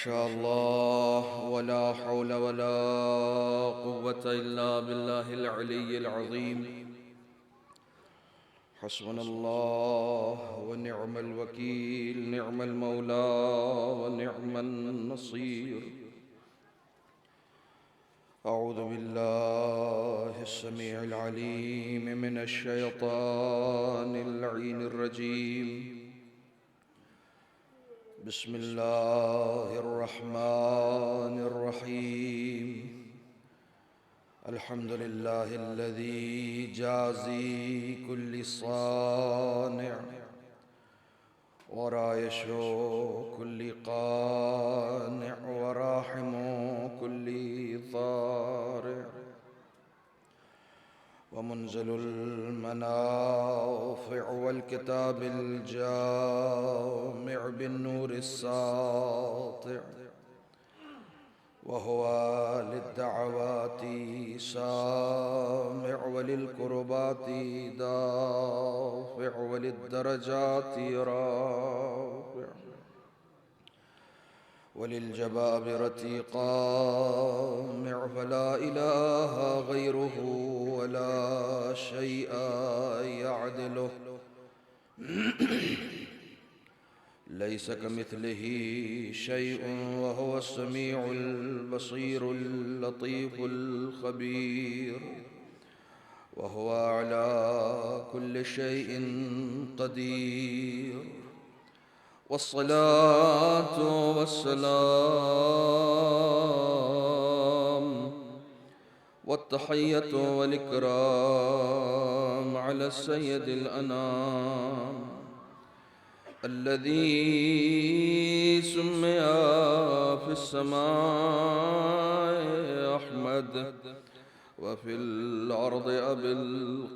माशा अल्लाह वला हौला वला कुव्वता इल्ला बिल्लाहिल अलिय्यिल अज़ीम। हस्बुनल्लाहु व निअमल वकील, निअमल मौला व निअमन नसीर। अऊज़ु बिल्लाहिस समीइल अलीम मिनश शैतानिर लईनिर रजीम। बिस्मिल्लाहिर रहमानिर रहीम। अल्हम्दुलिल्लाहिल्लज़ी जाज़ी कुल्लि सानिअ व रायशु कुल्लि क़ानिअ व राहिमु कुल्लि ज़ारिअ व मुनज़िलुल मनाफ़िअ वल किताबिल जामिअ बिन्नूरिस सातिअ व हुवा लिद्दअवाति सामिअ व लिलकुर्बाति दाफ़िअ व लिद्दरजाति राफ़िअ व लिलजबाबिरति क़ामिअ फ़ला इलाहा ग़ैरुहु व ला शैअ यअदिलुहु लैस कमिथलिही शैउन व हुवस समीउल बसीरुल लतीफ़ुल ख़बीर व हुवा अला कुल्लि शैइन क़दीर। वस्सलातु वस्सलाम वत्तहिय्यतु वल इकराम अला सय्यदिल अनाम अल्लज़ी सुम्मिया फ़िस समाए अहमद व फ़िल अर्ज़ि अबिल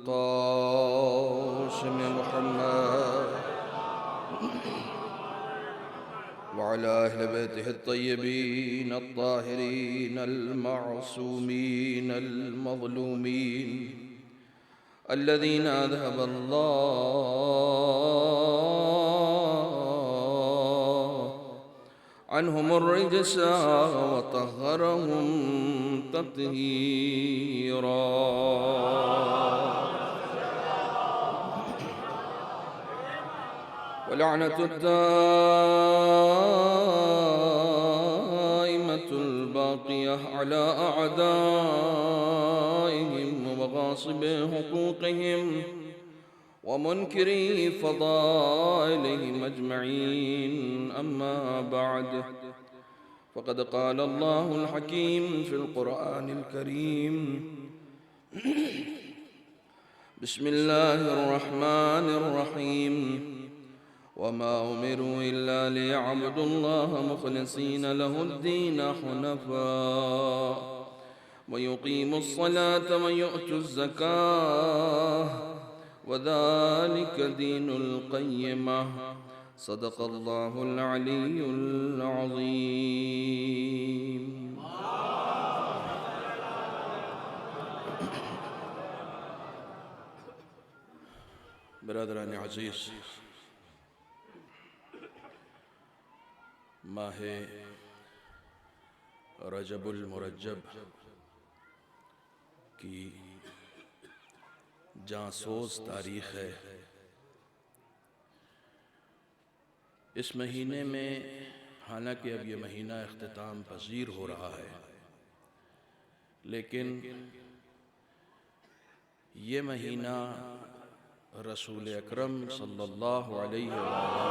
क़ासिम मुहम्मद व अला अहलि बैतिहि अत्तय्यबीन अत्ताहिरीन अल-मअसूमीन अल-मज़लूमीन अल्लज़ीना अज़हबल्लाहु अन्हुमुर रिज्सा व तह्हरहुम तत्हीरा। वलअनतु दाइमतुल बाक़ियह अला अअदाइहिम व गासिबि हुक़ूक़िहिम व मुनकिरी फ़दाइलिहिम अजमईन। अम्मा बअद फ़क़द क़ाल अल्लाहुल हकीम फ़िल क़ुरआनिल करीम। बिस्मिल्लाहिर रहमानिर रहीम। वमा उमिरू इल्ला लियअब्दुल्लाह मुख़लिसीन लहुद्दीन हुनफ़ा व युक़ीमुस्सलात व युअतुज़्ज़कात व ज़ालिक दीनुल क़य्यिमह। सदक़ल्लाहुल अलियुल अज़ीम। बिरादरान अज़ीज़, माह रजबुल मुरज्जब की जांसोज़ तारीख़ है। इस महीने में हालांकि अब ये महीना इख्तिताम पज़ीर हो रहा है, लेकिन ये महीना रसूल अकरम सल्लल्लाहु अलैहि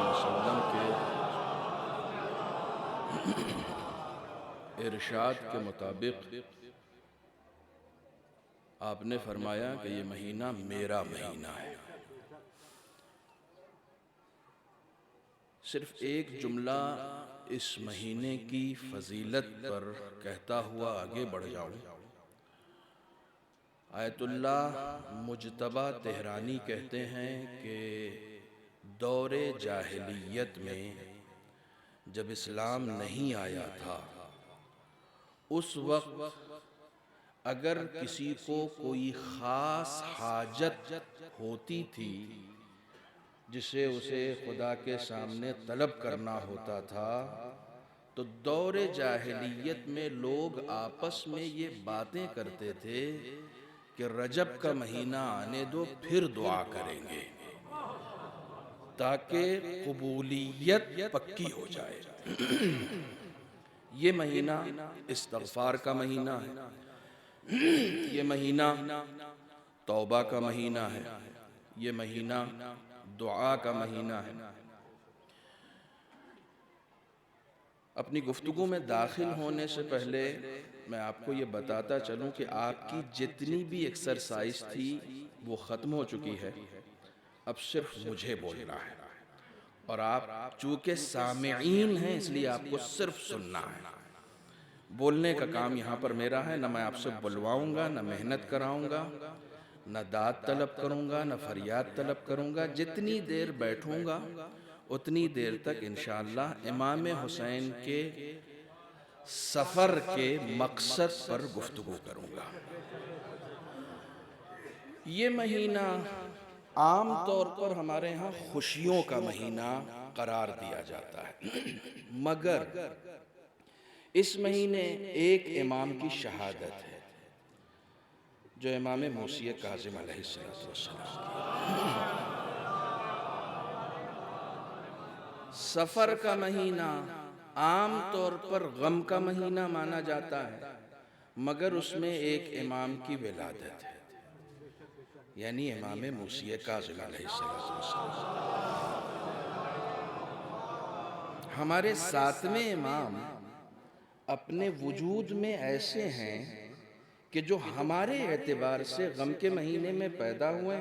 वसल्लम के इरशाद के मुताबिक आपने फरमाया कि ये महीना मेरा महीना है। सिर्फ एक जुमला इस महीने की फजीलत पर कहता हुआ आगे बढ़ जाऊं। आयतुल्लाह मुज्तबा तेहरानी कहते हैं कि दौरे जाहिलियत में जब इस्लाम नहीं आया था, उस वक्त अगर किसी को कोई ख़ास हाजत होती थी जिसे उसे खुदा के सामने तलब करना होता था, तो दौरे जाहिलियत में लोग आपस में ये बातें करते थे कि रजब का महीना आने दो फिर दुआ करेंगे ताकि कबूलियत पक्की हो जाए। ये महीना इस्तग़फ़ार का महीना है, ये महीना तौबा का महीना है, ये महीना दुआ का महीना है। अपनी गुफ्तगू में दाखिल होने से पहले मैं आपको ये बताता चलूं कि आपकी जितनी भी एक्सरसाइज थी वो ख़त्म हो चुकी है। अब सिर्फ मुझे बोलना है और आप चूँकि सामिईन हैं इसलिए आपको सिर्फ सुनना है। बोलने का काम यहाँ पर मेरा है, न मैं आपसे बुलवाऊँगा, न मेहनत कराऊँगा, न दाद तलब करूँगा, न फरियाद तलब करूँगा। जितनी देर बैठूँगा उतनी देर तक इंशाअल्लाह इमाम हुसैन के सफ़र के मकसद पर गुफ्तगू करूँगा। ये महीना आम तौर पर हमारे यहाँ खुशियों का महीना करार दिया जाता है, मगर इस महीने एक इमाम की शहादत है जो इमाम मूसी काज़िम अलैहिस्सलाम। सफ़र का महीना आम तौर पर गम का महीना माना जाता है, मगर उसमें एक इमाम की विलादत है, यानी इमाम मूसी काज़िम अलैहिस्सलाम। हमारे सातवें इमाम अपने वजूद में ऐसे हैं कि जो हमारे एतबार से गम के महीने में पैदा हुए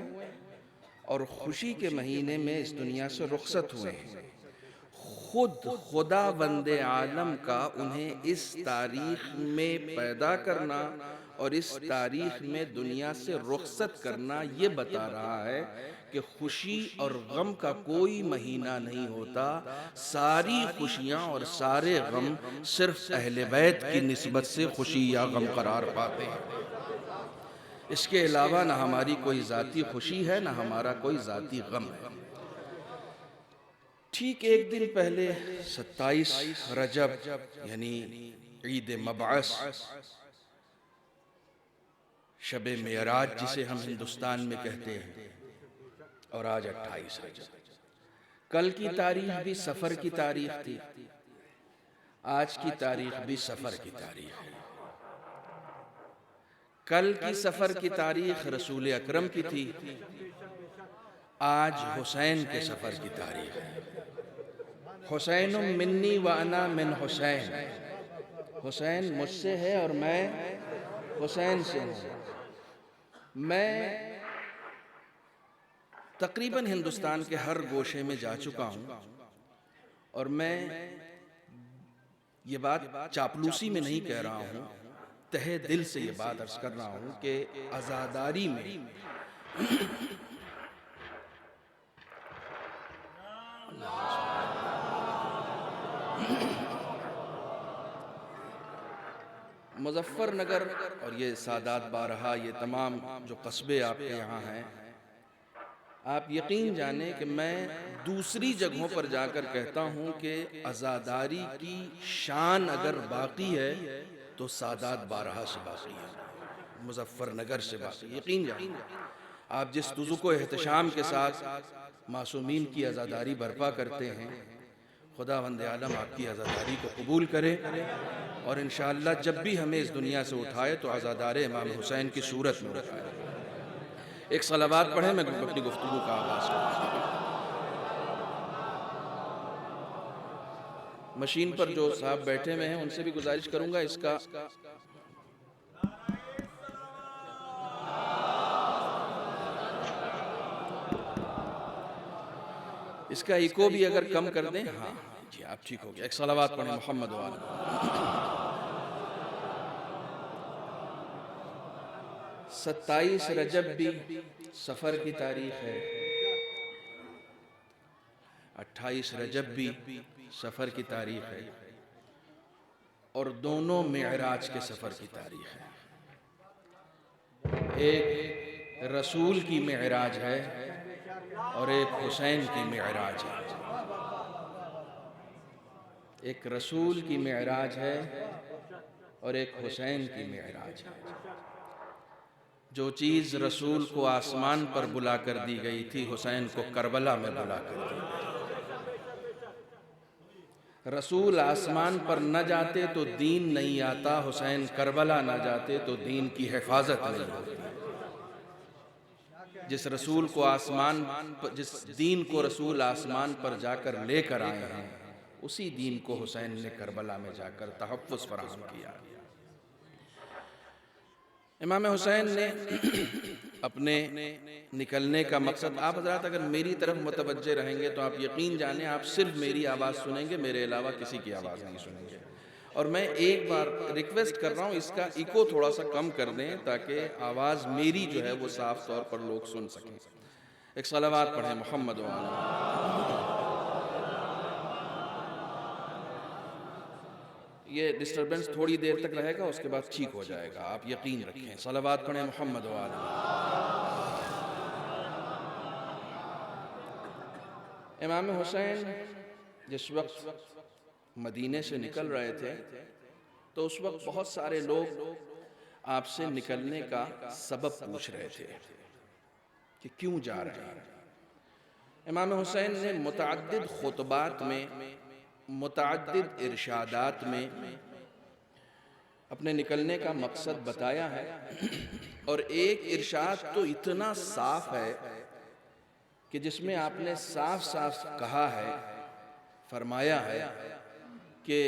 और खुशी के महीने में इस दुनिया से रुखसत हुए हैं। खुद खुदा वंदे आलम का उन्हें इस तारीख में पैदा करना और इस तारीख में दुनिया से रुखसत करना ये बता रहा है कि खुशी और गम का कोई महीना नहीं होता। सारी खुशियाँ और सारे गम सिर्फ अहले बैत की निस्बत से खुशी या गम करार पाते हैं। इसके अलावा ना हमारी कोई ज़ाती खुशी है, ना हमारा कोई ज़ाती गम है। ठीक एक दिन पहले 27 रजब यानी ईद मबअस, शबे मेराज जिसे हम हिंदुस्तान में कहते हैं, और आज 28 रजब। कल की तारीख भी सफ़र की तारीख थी, आज की तारीख भी सफ़र की तारीख है। कल की सफ़र की तारीख रसूल अकरम की थी, आज हुसैन के सफ़र की तारीख है। हुसैन मिन्नी व अना मिन हुसैन, हुसैन मुझसे है और मैं हुसैन से हूँ। मैं तकरीबन हिंदुस्तान के हर गोशे में जा चुका हूँ और मैं ये बात चापलूसी में नहीं कह रहा हूँ, तहे दिल से ये बात अर्ज़ कर रहा हूँ कि आज़ादारी में मुज़फ़्फ़रनगर और ये सादात बारहा, ये तमाम जो कस्बे आपके यहाँ हैं, आप यकीन जाने कि मैं दूसरी जगहों पर जाकर कहता हूँ कि आज़ादारी की शान अगर बाकी है तो सादात बारहा से बाकी है, मुज़फ़्फ़रनगर से बाकी। यकीन जानिए, आप जिस तुज़ुक़ो एहतशाम के साथ मासूमीन की आज़ादारी बर्पा करते हैं, खुदावंद आलम आपकी आज़ादारी को कबूल करे और इंशाअल्लाह जब भी हमें इस दुनिया से उठाए तो आज़ादार इमाम हुसैन की सूरत में उठाए। एक सलावात पढ़े, मैं अपनी गुफ्तगू का आगाज़ करूँ। मशीन पर जो साहब बैठे हुए हैं उनसे भी गुजारिश करूँगा इसका इको भी अगर कम कर दें। हाँ जी, आप ठीक हो गया। एक सलावात पढ़ें मोहम्मद वाले। 27 रजब भी सफ़र की तारीख है, 28 रजब भी सफ़र की तारीख है और दोनों मेराज के सफ़र की तारीख है। एक रसूल की मेराज है और एक हुसैन की मेराज है। एक रसूल की मेराज है और एक हुसैन की मेराज है। जो चीज़ रसूल को आसमान पर बुला कर दी गई थी, हुसैन को करबला में बुला कर दी गई। रसूल आसमान पर न जाते तो दीन नहीं आता, हुसैन करबला न जाते तो दीन की हिफाजत नहीं होती। जिस दीन को रसूल आसमान पर जाकर लेकर आए हैं, उसी दीन को हुसैन ने करबला में जाकर तहफ़्फ़ुज़ फराहम किया। इमाम हुसैन ने अपने निकलने का मकसद, आप हज़रात अगर मेरी तरफ मुतवज्जे रहेंगे तो आप यकीन जाने आप सिर्फ मेरी आवाज़ सुनेंगे, मेरे अलावा किसी की आवाज़ नहीं सुनेंगे। और मैं एक बार रिक्वेस्ट कर रहा हूँ, इसका इको थोड़ा सा कम कर दें ताकि आवाज़ मेरी जो है वो साफ तौर पर लोग सुन सकें। एक सलावत पढ़ें मोहम्मद व आला। ये डिस्टर्बेंस थोड़ी देर तक रहेगा, उसके बाद ठीक हो जाएगा, आप यकीन रखें। सलावत पढ़ें मोहम्मद व आला। इमाम हुसैन जिस वक्त मदीने से निकल रहे थे तो उस वक्त बहुत सारे लोग आपसे निकलने का सबब पूछ रहे थे कि क्यों जा रहे हैं। इमाम हुसैन ने मुतअद्दिद खुतबात में, मुतअद्दिद इरशादात में अपने निकलने का मकसद बताया है। और एक इरशाद तो इतना साफ है कि जिसमें आपने साफ साफ कहा है, फरमाया है कि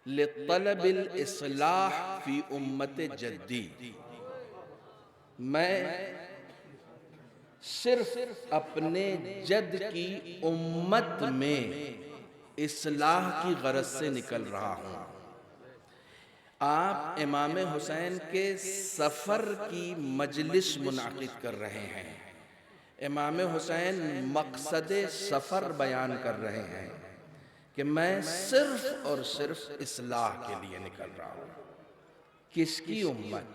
लितलबिल इस्लाह फी उम्मत जद्दी, मैं सिर्फ अपने जद की उम्मत में इस्लाह की गरज से निकल रहा हूँ। आप इमाम हुसैन के सफ़र की मजलिस मुनाकिद कर रहे हैं। इमाम हुसैन मकसद सफ़र बयान कर रहे हैं कि मैं सिर्फ और सिर्फ इस्लाह के लिए निकल रहा हूँ। किसकी उम्मत?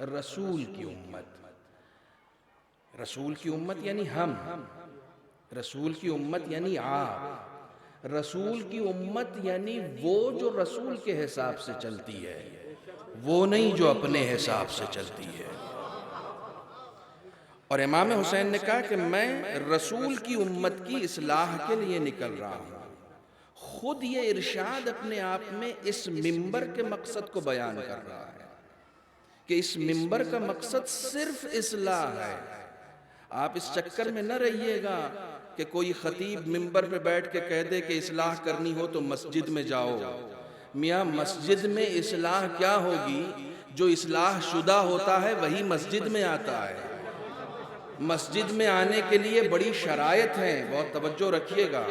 रसूल की उम्मत। रसूल की उम्मत यानी हम, रसूल की उम्मत यानी आप, रसूल की उम्मत यानी वो जो रसूल के हिसाब से चलती है, वो नहीं जो अपने हिसाब से चलती है। और इमाम हुसैन ने कहा कि मैं रसूल की उम्मत की इस्लाह के लिए निकल रहा हूँ। खुद ये इरशाद अपने आप में इस मिंबर के मकसद को बयान कर रहा है कि इस मिंबर का मकसद सिर्फ इस्लाह है। आप इस चक्कर में न रहिएगा कि कोई खतीब मिंबर पे बैठ के कह दे कि इस्लाह करनी हो तो मस्जिद में जाओ। मियाँ, मस्जिद में इस्लाह क्या होगी? जो इस्लाह शुदा होता है वही मस्जिद में आता है। मस्जिद में आने के लिए बड़ी शराइत हैं, बहुत तवज्जो रखिएगा।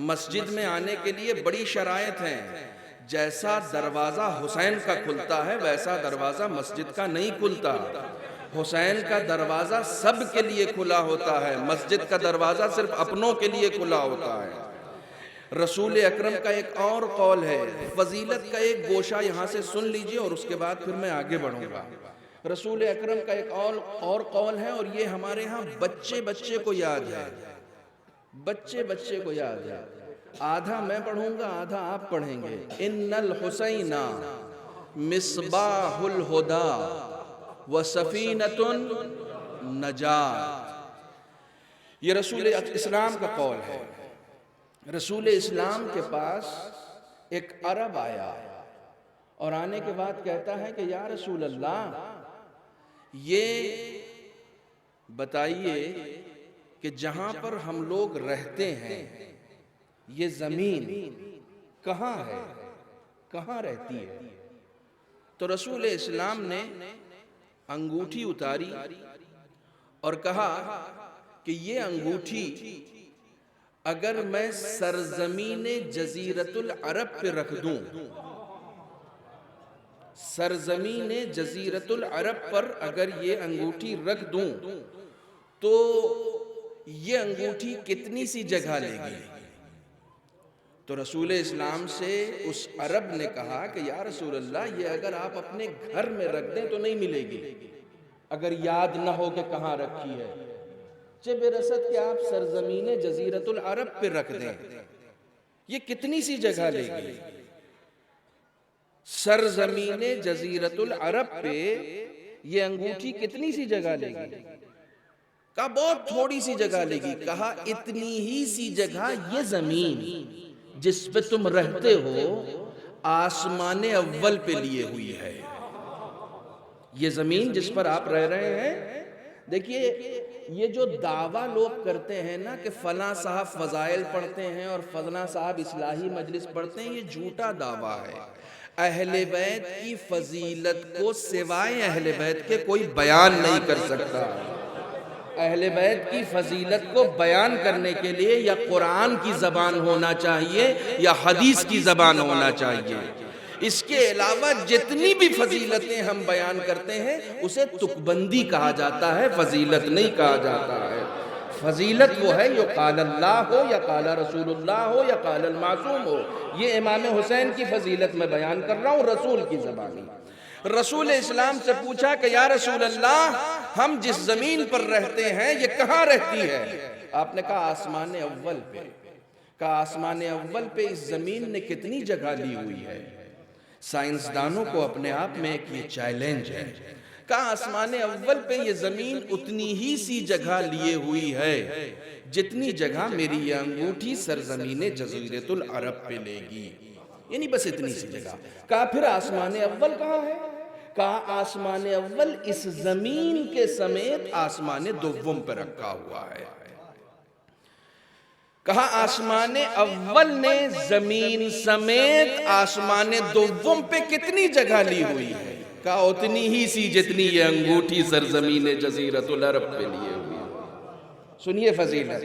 मस्जिद में आने के लिए बड़ी शराइत हैं। जैसा दरवाज़ा हुसैन का खुलता है वैसा दरवाज़ा मस्जिद का नहीं खुलता। हुसैन का दरवाज़ा सब के लिए खुला होता है, मस्जिद का दरवाज़ा सिर्फ अपनों के लिए खुला होता है। रसूल अकरम का एक और कौल है, फजीलत का एक गोशा यहाँ से सुन लीजिए और उसके बाद फिर मैं आगे बढ़ूंगा। रसूल अकरम का एक और कौल है और ये हमारे यहाँ बच्चे बच्चे को याद है, बच्चे बच्चे को याद है। आधा मैं पढ़ूंगा, आधा आप पढ़ेंगे। इन्नल हुसैना मिसबाहुल हुदा व सफीनतुन नजात। ये रसूल इस्लाम का कौल है। रसूल इस्लाम के पास एक अरब आया और आने के बाद कहता है कि या रसूल अल्लाह, ये बताइए कि जहां पर हम लोग रहते हैं ये जमीन कहाँ है, कहाँ रहती है? तो रसूल इस्लाम ने अंगूठी उतारी और कहा कि ये अंगूठी अगर मैं सरजमीने जजीरतुल अरब पे रख दूं, सरजमीने जजीरतुल अरब पर अगर ये अंगूठी रख दूं तो ये अंगूठी कितनी सी जगह लेगी? तो रसूल इस्लाम से उस अरब ने कहा कि या रसूल अल्लाह, ये अगर आप अपने घर में रख दें तो नहीं मिलेगी, अगर याद ना हो कि कहाँ रखी है। बेरसत कि आप सरजमीने जजीरतुल अरब पे रख दें, ये कितनी सी जगह लेगी? सरजमीने जजीरतुल अरब पे ये अंगूठी कितनी सी जगह लेगी? कहा बहुत थोड़ी सी जगह लेगी। कहा इतनी ही सी जगह ये जमीन जिस पे तुम रहते हो आसमान अव्वल पे लिए हुई है। ये जमीन जिस पर आप रह रहे हैं, देखिए ये जो दावा लोग करते हैं ना कि फला साहब फजाइल पढ़ते हैं और फला साहब इस्लाही मजलिस पढ़ते हैं, ये झूठा दावा है। अहले बैत की फजीलत को सिवाय अहले बैत के कोई बयान नहीं कर सकता। अहले बैत की फजीलत को बयान करने के लिए या कुरान की ज़बान होना चाहिए या हदीस की ज़बान होना चाहिए। इसके अलावा जितनी भी फजीलतें हम बयान करते हैं उसे तुकबंदी कहा जाता है, फजीलत नहीं कहा जाता है। फजीलत वो है जो काल अल्लाह हो या काल रसूलुल्लाह हो या काल अल मासूम हो। ये इमाम हुसैन की फजीलत में बयान कर रहा हूँ रसूल की ज़बानी। रसूल इस्लाम से पूछा कि या रसूल अल्लाह, हम जिस जमीन पर रहते हैं ये कहाँ रहती है? आपने कहा आसमान अव्वल पे। कहा आसमान अव्वल पे इस जमीन ने कितनी जगह ली हुई है? साइंसदानों को अपने आप में एक ये चैलेंज है। कहा आसमान अव्वल पे ये जमीन उतनी ही सी जगह लिए हुई है जितनी जगह मेरी ये अंगूठी सरजमीने जजीरतुल अरब पे लेगी, यानी बस इतनी सी जगह। कहा फिर आसमान अव्वल कहाँ है? कहा आसमान अव्वल इस जमीन के समेत आसमान दुव्वम पे रखा हुआ है। कहा आसमान अव्वल ने जमीन समेत आसमान दुव्वम पे कितनी जगह ली हुई है? कहा उतनी ही सी जितनी ये अंगूठी सरजमीने जजीरतुल अरब पे लिए हुई है। सुनिए फजीलत।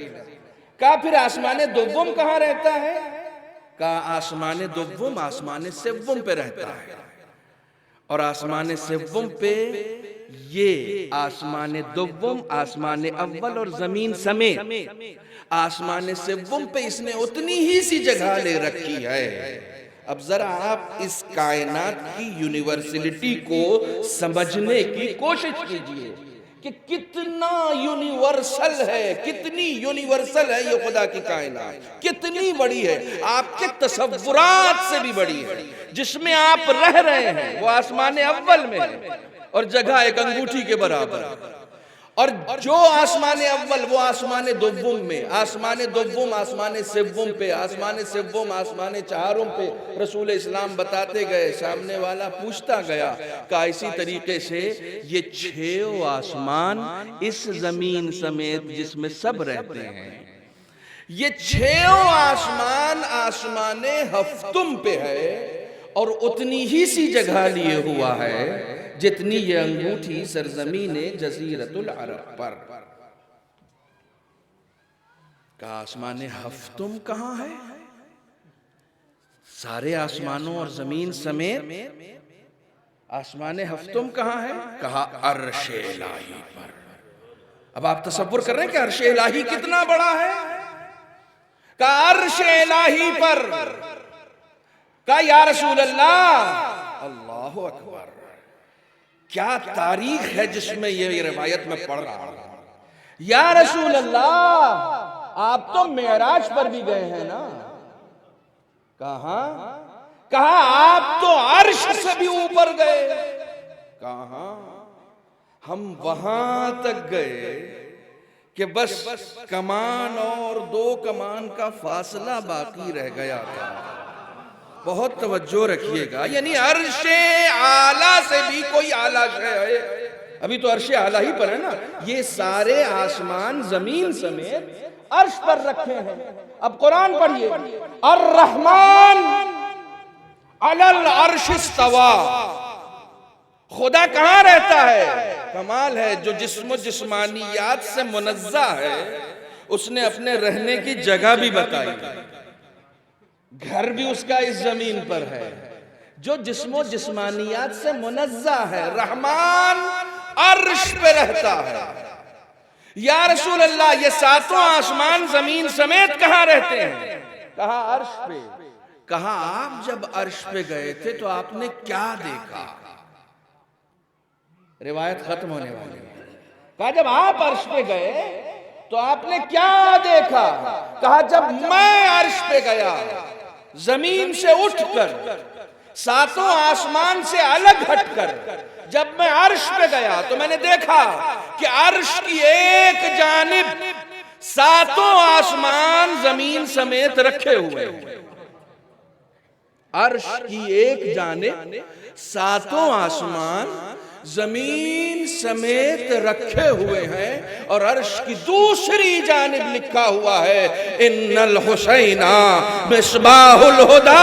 कहा फिर आसमान दुव्वम कहाँ रहता है? कहा आसमान दुव्वम आसमान सिव्वम पे रहता है। और आसमान सिव्वम पे ये आसमान दुव्वम, आसमान अव्वल और जमीन समेत आसमान सिव्वम पे इसने उतनी ही सी जगह ले रखी है। अब जरा आप इस कायनात की यूनिवर्सलिटी को समझने की कोशिश कीजिए कि कितना यूनिवर्सल है, कितनी यूनिवर्सल है ये खुदा की कायनात, कितनी बड़ी है, आपके तसव्वुरात से भी बड़ी है। जिसमें आप रह रहे हैं वो आसमान अव्वल में है और जगह एक अंगूठी के बराबर है। और जो आसमान अव्वल वो आसमान दुव्वम में, आसमान दुव्वम आसमान सिव्वम पे, आसमान सिव्वम आसमान चारों पे रसूल इस्लाम बताते गए। सामने वाला पूछता गया कि इसी तरीके से ये 6 आसमान इस जमीन समेत जिसमें सब रहते हैं, ये 6 आसमान आसमान हफ्तुम पे है और उतनी ही सी जगह लिए हुआ है जितनी ये अंगूठी सरजमीने जजीरतुल अरब पर। का आसमान हफ्तुम कहाँ है? सारे आसमानों और जमीन समेत आसमान हफ्तुम कहाँ है? कहा अर्श इलाही पर। अब आप तसव्वुर कर रहे हैं कि अर्श इलाही कितना बड़ा है? कहा अर्श इलाही पर। कहा या रसूल अल्लाह, अल्लाहु अकबर, क्या तारीख है जिसमें ये रिवायत में पढ़ रहा हूं। या रसूल अल्लाह, आप तो मेराज पर भी गए हैं ना? कहा? कहा आप तो अर्श से भी ऊपर गए। कहा? हम वहां तक गए कि बस कमान और 2 कमान का फासला बाकी रह गया था। बहुत तवज्जो रखिएगा, यानी अर्शे आला से भी कोई आला है। अभी तो अर्शे आला ही पर है ना। ये सारे आसमान जमीन समेत अर्श पर रखे हैं। अब कुरान पढ़िए, अर्रहमान अलल अर्श इस्तवा। खुदा कहाँ रहता है? कमाल है, जो जिस्म जिस्मानियात से मुनज़्ज़ा है उसने अपने रहने की जगह भी बताई। घर भी उसका इस जमीन पर है। जो जिस्मो जिस्मानियात से मुनज़्ज़ा है, रहमान अर्श पे रहता है। या रसूल अल्लाह, ये 7 आसमान जमीन समेत कहाँ रहते हैं? कहा अर्श पे। कहा आप जब अर्श पे गए थे तो आपने क्या देखा? रिवायत खत्म होने वाली है। कहा जब आप अर्श पे गए तो आपने क्या देखा? कहा जब मैं अर्श पे गया जमीन से उठकर, सातों आसमान से अलग हटकर जब मैं अर्श पे गया तो मैंने देखा कि अर्श की एक जानिब सातों आसमान जमीन समेत रखे हुए हैं। अर्श की एक जानिब सातों आसमान जमीन समेत रखे हुए हैं और अर्श की दूसरी जानिब लिखा हुआ है इन्नल हुसैना मिसबाहुल हुदा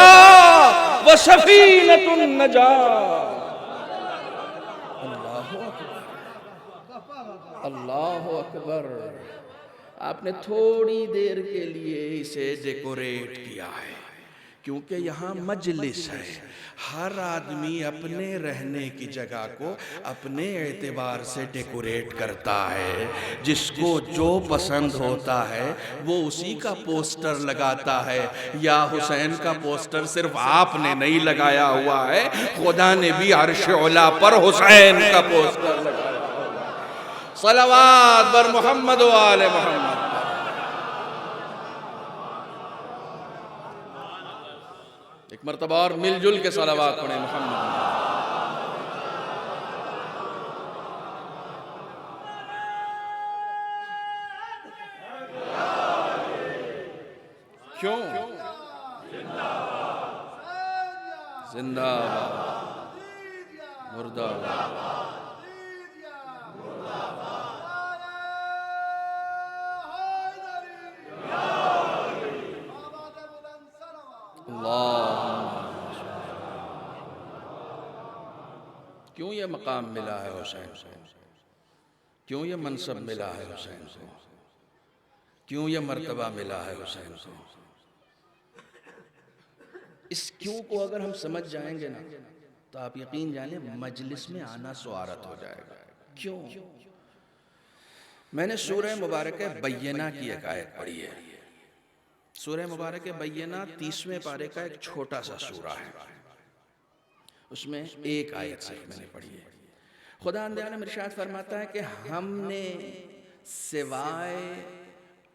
व सफीनतुन नजात। अल्लाहु अकबर। आपने थोड़ी देर के लिए इसे डेकोरेट किया है क्योंकि यहाँ मजलिस है। हर आदमी अपने रहने की जगह को अपने एतबार से डेकोरेट करता है। जिसको जो पसंद होता है वो उसी का पोस्टर लगाता है। या हुसैन का पोस्टर सिर्फ आपने नहीं लगाया हुआ है, खुदा ने भी अर्श औला पर हुसैन का पोस्टर लगाया। सलावत बर मोहम्मद व आले मोहम्मद। एक मर्तबा और मिलजुल के सलावत पढ़े मोहम्मद। क्यों? जिंदाबाद मुर्दाबाद। क्यों ये मकाम मिला है हुसैन को? क्यों ये मनसब मिला है हुसैन को? क्यों ये मर्तबा मिला है हुसैन को? इस क्यों को अगर हम समझ जाएंगे ना तो आप यकीन जाने मजलिस में आना सुआरत हो जाएगा। क्यों? मैंने सूरह मुबारक बय्यना की एक आयत पढ़ी है। सूरह मुबारक बय्यना 30वें पारे का एक छोटा सा सूरा है। उसमें एक आयत सिर्फ मैंने पढ़ी है। खुदा ने इरशाद फरमाता है कि हमने सिवाय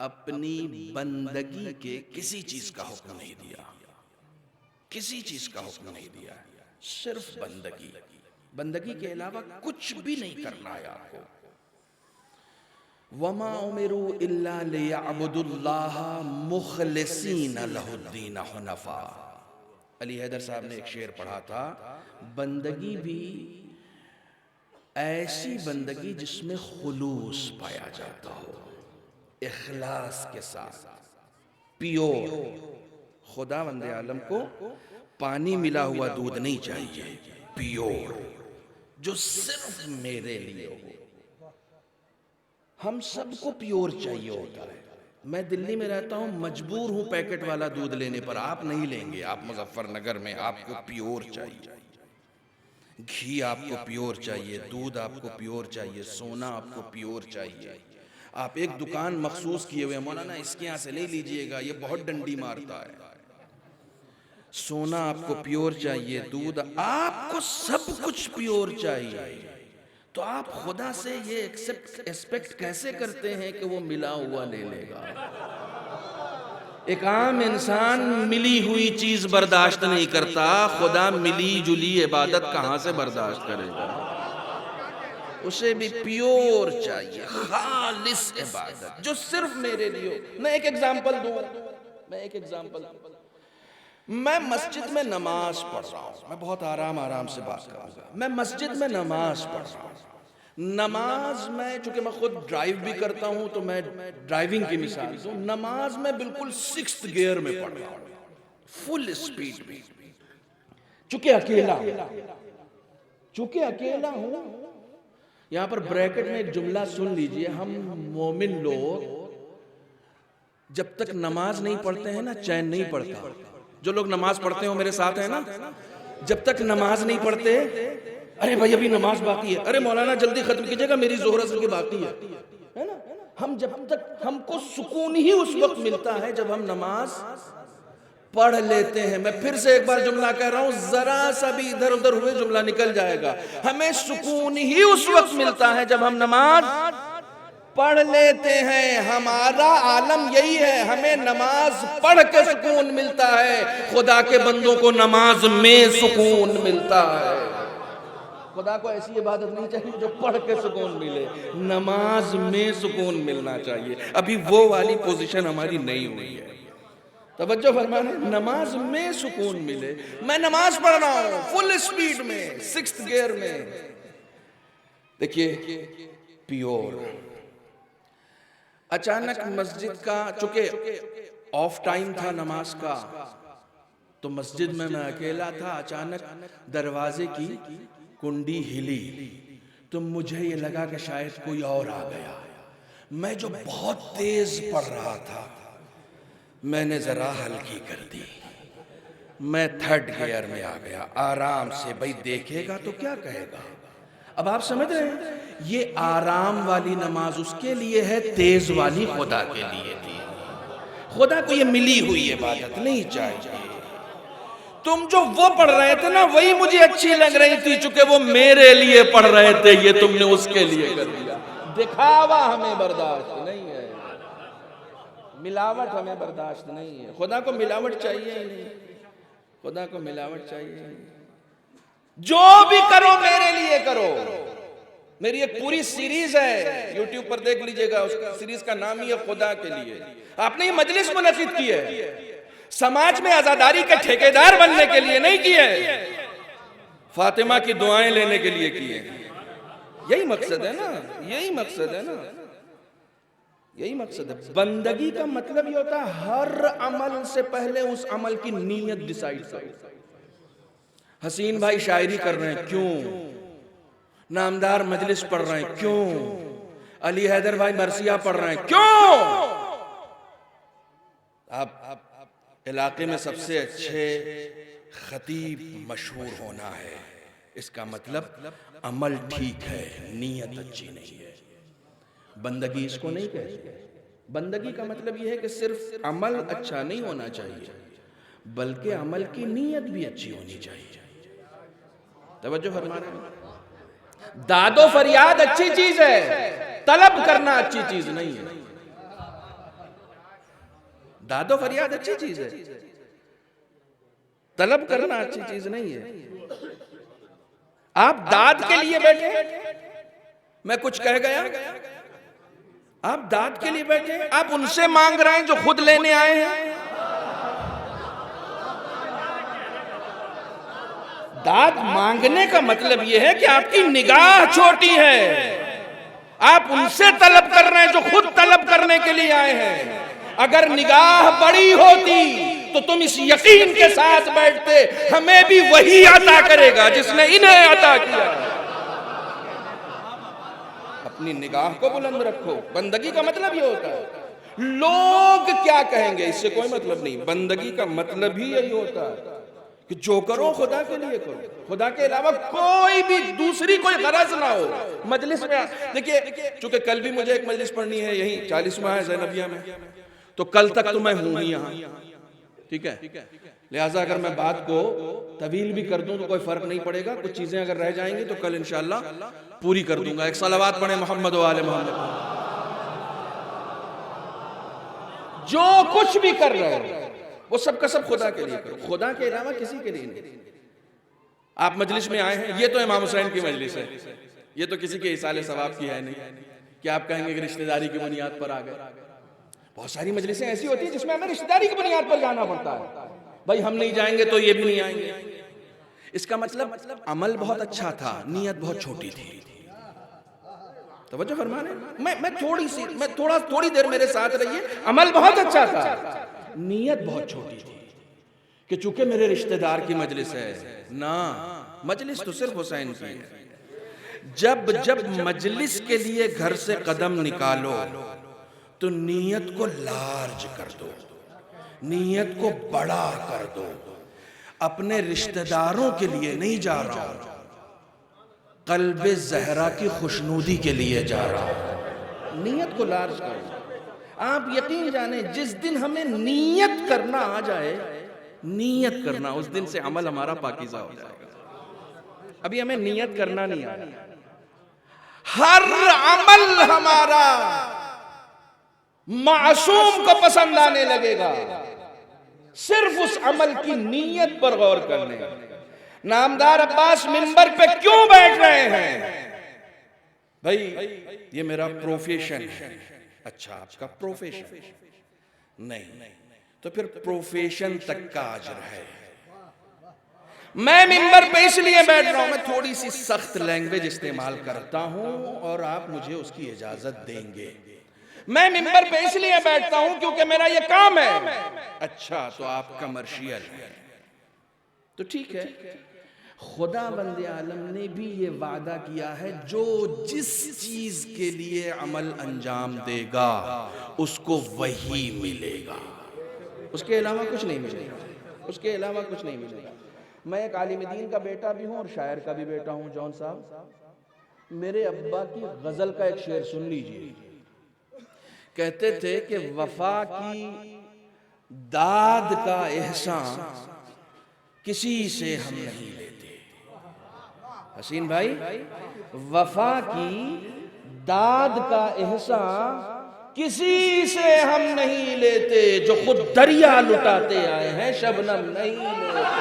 अपनी बंदगी के किसी चीज का हुक्म नहीं दिया। किसी चीज का हुक्म नहीं दिया, सिर्फ बंदगी। बंदगी के अलावा कुछ भी नहीं करना है आपको। वमा उमिरू इल्ला लियअबुदुल्लाह मुखलिसीन लहुद्दीन हुनफा। अली हैदर साहब ने एक शेर पढ़ा था, बंदगी भी ऐसी बंदगी जिसमें खुलूस पाया जाता हो, इखलास के साथ, प्योर। खुदा वंदे आलम को पानी मिला हुआ दूध नहीं चाहिए, प्योर, जो सिर्फ मेरे लिए हो। हम सबको प्योर चाहिए होता है। मैं दिल्ली में रहता हूँ, मजबूर हूँ पैकेट वाला दूध लेने पर। आप नहीं लेंगे, आप मुजफ्फरनगर में, आपको प्योर चाहिए। घी आपको प्योर चाहिए, दूध आपको प्योर चाहिए, सोना आपको प्योर चाहिए। आप एक दुकान मखसूस किए हुए, मौलाना इसके यहाँ से नहीं लीजिएगा, ये बहुत डंडी मारता है। सोना आपको प्योर चाहिए, दूध, आपको सब कुछ प्योर चाहिए। तो आप खुदा से ये एक्सपेक्ट कैसे करते हैं कि वो मिला हुआ ले लेगा? एक आम इंसान मिली हुई चीज बर्दाश्त नहीं करता, खुदा मिली जुली इबादत कहां से बर्दाश्त करेगा? उसे भी प्योर चाहिए, खालिस इबादत जो सिर्फ मेरे लिए हो। मैं एक एग्जांपल दूं, मैं मस्जिद में नमाज पढ़ रहा हूं। मैं बहुत आराम से बात करूंगा। मैं मस्जिद में नमाज पढ़ रहा हूं। नमाज में, चूंकि मैं खुद ड्राइव भी करता हूं तो मैं ड्राइविंग की मिसाल दूं। नमाज में बिल्कुल 6th गियर में पढ़ रहा हूं, फुल स्पीड में, चूंकि अकेला हूं। यहां पर ब्रैकेट में एक जुमला सुन लीजिए, हम मोमिन लोग जब तक नमाज नहीं पढ़ते हैं ना, चैन नहीं पड़ता। जो लोग नमाज पढ़ते हो मेरे साथ है ना, जब तक नमाज नहीं पढ़ते, अरे भाई अभी नमाज बाकी है, अरे मौलाना जल्दी खत्म कीजिएगा, मेरी जोहर असर की बाकी है ना। हम जब तक, हमको सुकून ही उस वक्त मिलता है जब हम नमाज पढ़ लेते हैं। मैं फिर से एक बार जुमला कह रहा हूं, जरा सा भी इधर उधर हुए जुमला निकल जाएगा। हमें सुकून ही उस वक्त मिलता है जब हम नमाज पढ़ लेते हैं। हमारा आलम यही है, हमें नमाज पढ़ के सुकून मिलता है, खुदा के बंदों को नमाज में सुकून मिलता है। खुदा को ऐसी इबादत नहीं चाहिए जो पढ़ के सुकून मिले, नमाज में सुकून मिलना चाहिए। अभी वो वाली पोजीशन हमारी नहीं हुई है। तवज्जो फरमाना, नमाज में सुकून मिले। मैं नमाज पढ़ रहा हूं फुल स्पीड में, 6th गियर में। देखिए प्योर। अचानक मस्जिद का, चूंकि ऑफ टाइम था नमाज का, तो मस्जिद में मैं अकेला था। अचानक दरवाजे की कुंडी हिली तो मुझे ये लगा कि शायद कोई और आ गया। मैं जो बहुत तेज पढ़ रहा था मैंने जरा हल्की कर दी, मैं 3rd गियर में आ गया आराम से। भाई देखेगा तो क्या कहेगा। अब आप समझ रहे हैं, ये आराम वाली नमाज उसके लिए है, तेज वाली खुदा के लिए थी। खुदा को ये मिली हुई इबादत नहीं चाहिए। तुम जो वो पढ़ रहे थे ना, वही मुझे अच्छी लग रही थी, चूंकि वो मेरे लिए पढ़ रहे थे, ये तुमने उसके लिए कर दिया। दिखावा हमें बर्दाश्त नहीं है, मिलावट हमें बर्दाश्त नहीं है। खुदा को मिलावट चाहिए ही नहीं, खुदा को मिलावट चाहिए ही नहीं। जो भी करो मेरे लिए करो। मेरी एक पूरी सीरीज है, YouTube पर देख लीजिएगा, उस सीरीज का नाम ही है खुदा के लिए। आपने ये मजलिस मुनक़िद की है, समाज में आजादारी के ठेकेदार बनने के लिए नहीं की है, फातिमा की दुआएं लेने के लिए की है। यही मकसद है ना, यही मकसद है ना, यही मकसद है। बंदगी का मतलब ये होता है हर अमल से पहले उस अमल की नीयत डिसाइड करो। हसीन भाई शायरी कर रहे हैं, क्यों? नामदार मजलिस पढ़ रहे हैं, क्यों? अली हैदर भाई मरसिया पढ़ रहे हैं, क्यों? आप इलाके में सबसे अच्छे खतीब मशहूर होना है, इसका मतलब अमल ठीक है, नीयत अच्छी नहीं है। बंदगी इसको नहीं कहते। बंदगी का मतलब यह है कि सिर्फ अमल अच्छा नहीं होना चाहिए, बल्कि अमल की नीयत भी अच्छी होनी चाहिए। तवज्जो फरमाना। दादो फरियाद अच्छी चीज है, तलब करना अच्छी चीज नहीं है। दादो फरियाद अच्छी चीज है, तलब करना अच्छी चीज नहीं है। आप दाद के लिए बैठे, मैं कुछ कह गया, आप दाद के लिए बैठे, आप उनसे मांग रहे हैं जो खुद लेने आए हैं। दाद मांगने का मतलब यह है कि आपकी निगाह छोटी है, आप उनसे तलब कर रहे हैं जो खुद तलब करने के लिए आए हैं। अगर निगाह बड़ी होती तो तुम इस यकीन के साथ बैठते, हमें भी वही अता करेगा जिसने इन्हें अता किया। अपनी निगाह को बुलंद रखो। बंदगी का मतलब ये होता है, लोग क्या कहेंगे इससे कोई मतलब नहीं। बंदगी का मतलब ही यही होता है कि जो करो खुदा के लिए करो, खुदा के अलावा कोई भी दूसरी कोई गरज ना हो। मजलिस में देखिए, चूंकि कल भी मुझे एक मजलिस पढ़नी है, यही 40वां है ज़ैनबिया में, तो कल तक तो मैं हूं ही यहाँ, ठीक है। लिहाजा अगर मैं बात को तवील भी कर दूं तो कोई फर्क नहीं पड़ेगा। कुछ चीजें अगर रह जाएंगी तो कल इंशाअल्लाह पूरी कर दूंगा। एक सलावत पढ़े मोहम्मद व आले मोहम्मद। जो कुछ भी कर रहे हो वो सब का सब खुदा के लिए करो, खुदा के अलावा किसी के लिए नहीं। आप मजलिस में आए हैं, ये तो इमाम हुसैन की मजलिस है, ये तो किसी के इसाले सवाब की है नहीं कि आप कहेंगे कि रिश्तेदारी की बुनियाद पर आ गए। बहुत सारी मजलिसें ऐसी होती हैं जिसमें हमें रिश्तेदारी की बुनियाद पर जाना पड़ता है। भाई हम नहीं जाएंगे तो ये भी नहीं आएंगे। इसका मतलब अमल बहुत अच्छा था, नीयत बहुत छोटी थी। तवज्जो फरमाने, मैं थोड़ी देर मेरे साथ रहिए। अमल बहुत अच्छा था, नीयत बहुत छोटी थी कि चूंकि मेरे रिश्तेदार की मजलिस है ना, मजलिस तो सिर्फ हुसैन की है। जब जब मजलिस के लिए घर से कदम निकालो तो नीयत को लार्ज कर दो, नीयत को बड़ा कर दो। अपने रिश्तेदारों के लिए नहीं जा रहा हूं, कल्बे ज़हरा की खुशनूदी के लिए जा रहा हूं। नीयत को लार्ज कर दो। आप यकीन जाने, जिस दिन हमें नीयत करना आ जाए, नीयत करना, उस दिन से अमल हमारा पाकीज़ा हो जाएगा। अभी हमें नीयत करना नहीं आ रहा। हर अमल हमारा मासूम को पसंद आने लगेगा, सिर्फ उस अमल की नीयत पर गौर करने। नामदार अब्बास मिंबर पे क्यों बैठ रहे हैं? भाई ये मेरा प्रोफेशन है। अच्छा, आपका प्रोफेशन नहीं तो फिर प्रोफेशन तक का अजर है। मैं मिंबर पे इसलिए बैठ रहा हूं, मैं थोड़ी सी सख्त लैंग्वेज इस्तेमाल करता हूं और आप मुझे उसकी इजाजत देंगे। मैं मिंबर पे इसलिए बैठता हूं क्योंकि मेरा ये काम है। अच्छा, तो आप कमर्शियल है तो ठीक है। खुदा बंदे आलम ने भी ये वादा किया है, जो जिस चीज के लिए अमल अंजाम देगा उसको वही मिलेगा, उसके अलावा कुछ नहीं मिलेगा, उसके अलावा कुछ नहीं मिलेगा। मैं एक आलिम दीन का बेटा भी हूं और शायर का भी बेटा हूं। जॉन साहब, मेरे अब्बा की गजल का एक शेर सुन लीजिए। कहते थे कि वफा की दाद का एहसान किसी से हम नहीं लेते। हसीन भाई, वफा की दाद का एहसान किसी से हम नहीं लेते, जो खुद दरिया लुटाते आए हैं शबनम नहीं लेते।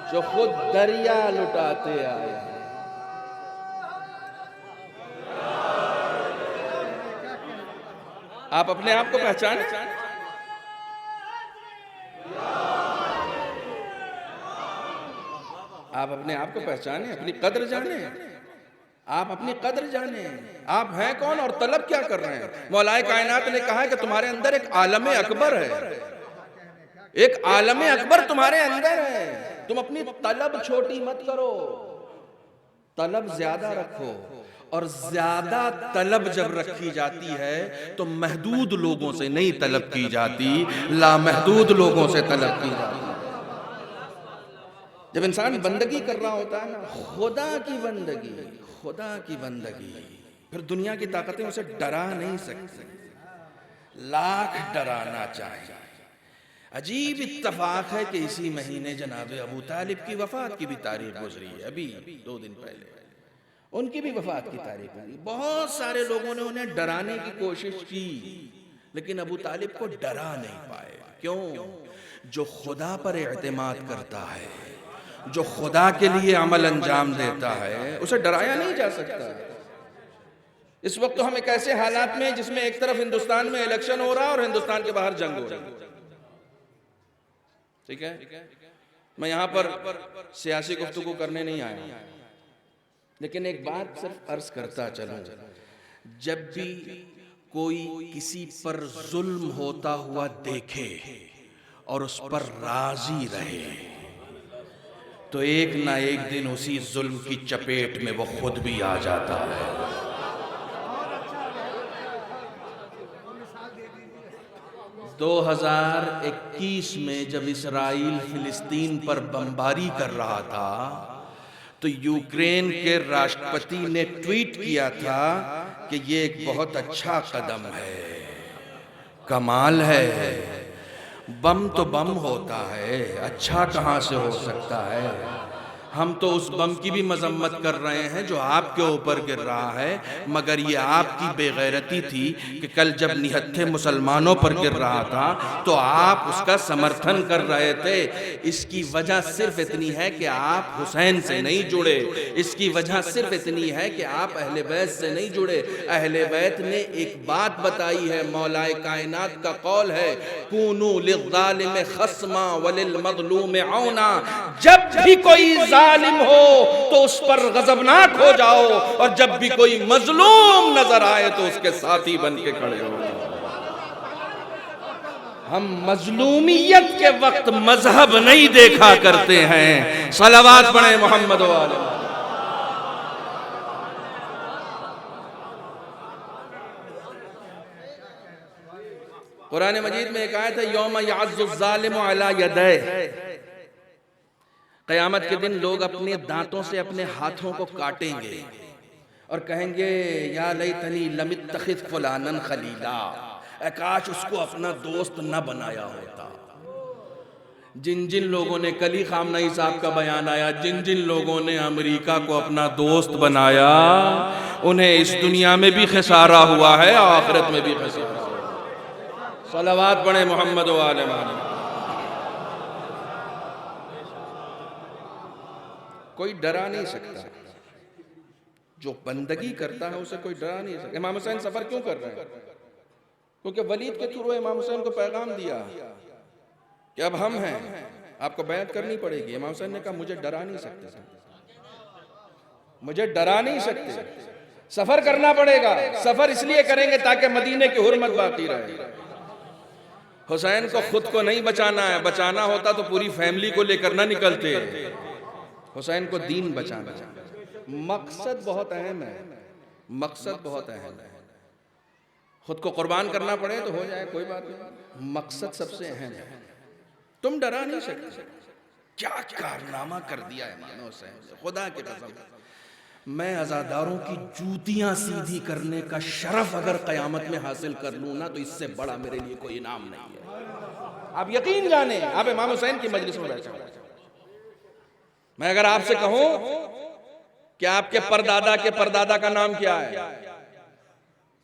जो खुद दरिया लुटाते आए हैं। आप अपने आप को पहचाने, आप अपने आप को पहचाने, अपनी कद्र जाने, आप अपनी कद्र जाने। आप हैं कौन और तलब क्या कर रहे हैं? मौलाए कायनात ने कहा है कि तुम्हारे अंदर एक आलम अकबर है, एक आलम अकबर तुम्हारे अंदर है। तुम अपनी तलब छोटी मत करो, तलब ज्यादा रखो। और ज्यादा तलब जब रखी जाती है तो महदूद लोगों से नहीं तलब की जाती, लामहदूद लोगों से तलब की जाती है। जब इंसान बंदगी कर रहा होता है ना, खुदा की बंदगी, खुदा की बंदगी, फिर दुनिया की ताकतें उसे डरा नहीं सकती, लाख डराना चाहिए। अजीब इत्तफाक है कि इसी महीने जनाब अबू तालिब की वफात की भी तारीख गुजरी है। अभी 2 दिन पहले उनकी भी वफात की तारीख हुई। बहुत सारे लोगों ने उन्हें डराने की कोशिश की, लेकिन अबू तालिब को डरा नहीं पाए। क्यों? जो खुदा पर एतमाद करता है, जो खुदा के लिए अमल अंजाम देता है, उसे डराया नहीं जा सकता। इस वक्त तो हम एक ऐसे हालात में जिसमें एक तरफ हिंदुस्तान में इलेक्शन हो रहा है और हिंदुस्तान के बाहर जंग हो रही है। ठीक है, मैं यहां पर सियासी गुफ्तगू करने नहीं आया, लेकिन एक बात सिर्फ अर्ज करता चलूं। जब भी कोई किसी पर जुल्म होता हुआ देखे और उस पर राजी रहे, तो एक ना एक दिन उसी जुल्म की चपेट में वो खुद भी आ जाता है। 2021 में जब इसराइल फिलिस्तीन पर बमबारी कर रहा था तो यूक्रेन के राष्ट्रपति ने ट्वीट किया था कि ये एक बहुत अच्छा कदम है, कमाल है। बम तो बम होता है, अच्छा कहां से हो सकता है? हम तो उस बम की भी मजम्मत कर रहे हैं जो आपके ऊपर गिर रहा है, मगर ये आपकी बेगैरती थी कि कल जब निहत्थे मुसलमानों पर गिर रहा था तो आप उसका समर्थन कर रहे थे। इसकी वजह सिर्फ इतनी है कि आप हुसैन से नहीं जुड़े, इसकी वजह सिर्फ इतनी है कि आप अहले बैत से नहीं जुड़े। अहले बैत ने एक बात बताई है, मौलाए कायनात का कौल है, कूनू लिज़्ज़ालिम खस्मा वलिल मज़लूम औना। जब भी कोई जालिम हो तो उस पर गजबनाक हो जाओ, और जब भी कोई मजलूम नजर आए तो उसके साथी बन के खड़े हो। हम मजलूमियत के वक्त मजहब नहीं देखा करते हैं। सलावत पढ़े मोहम्मद वाले। कुरान मजीद में एक आयत है, यौम यअज़्ज़ु ज़ालिमु अला यदैहि। क़यामत के दिन लोग अपने दांतों से अपने हाथों को काटेंगे और कहेंगे, या लैतनी लम इत्तखिज़ फुलानन खलीला, काश उसको अपना दोस्त न बनाया होता। जिन जिन लोगों ने, कल ही खामनई साहब का बयान आया, जिन जिन लोगों ने अमेरिका को अपना दोस्त बनाया उन्हें इस दुनिया में भी खसारा हुआ है, आखिरत में भी खसारा। सलावत पढ़े मोहम्मद व आले मोहम्मद। कोई डरा नहीं सकता, जो बंदगी करता है उसे कोई डरा नहीं सकता। इमाम हुसैन सफर क्यों कर रहे हैं? क्योंकि वलीद के थ्रू इमाम हुसैन को पैगाम दिया कि अब हम हैं, आपको बैत करनी पड़ेगी। इमाम हुसैन ने कहा मुझे डरा नहीं सकते, मुझे डरा नहीं सकते, सफर करना पड़ेगा। सफर इसलिए करेंगे ताकि मदीने की हुर्मत बाकी रहे। हुसैन को खुद को नहीं बचाना है, बचाना होता तो पूरी फैमिली को लेकर ना निकलते। हुसैन को दीन बचाना है। मकसद बहुत अहम है, मकसद बहुत अहम है। खुद को कुर्बान करना पड़े तो हो जाए, कोई बात नहीं, मकसद सबसे अहम है। तुम डरा नहीं सकते। क्या कारनामा कर दिया है इमाम हुसैन, खुदा की कसम। मैं अज़ादारों की जूतियां सीधी करने का शरफ अगर क़यामत में हासिल कर लूं ना, तो इससे बड़ा मेरे लिए कोई इनाम नहीं है। आप यकीन जाने, आप इमाम हुसैन की मजलिस में बैठे हैं। मैं अगर आपसे कहूं कि आपके परदादा के परदादा का नाम क्या है,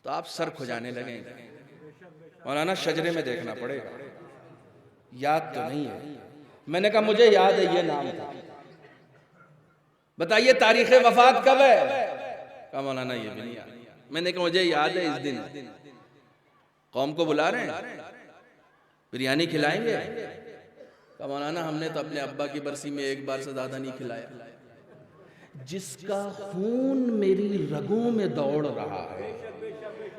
तो आप सर खुजाने लगेंगे। मौलाना शजरे में देखना पड़ेगा, याद तो नहीं है। मैंने कहा मुझे याद है, ये नाम था। बताइए तारीख वफात कब है? कहा मौलाना ये भी नहीं याद। मैंने कहा मुझे याद है, इस दिन कौम को बुला रहे हैं, बिरयानी खिलाएंगे। कहा मौलाना हमने तो अपने अब्बा की बरसी में एक बार से ज्यादा नहीं खिलाया। जिसका खून मेरी रगों में दौड़ रहा है,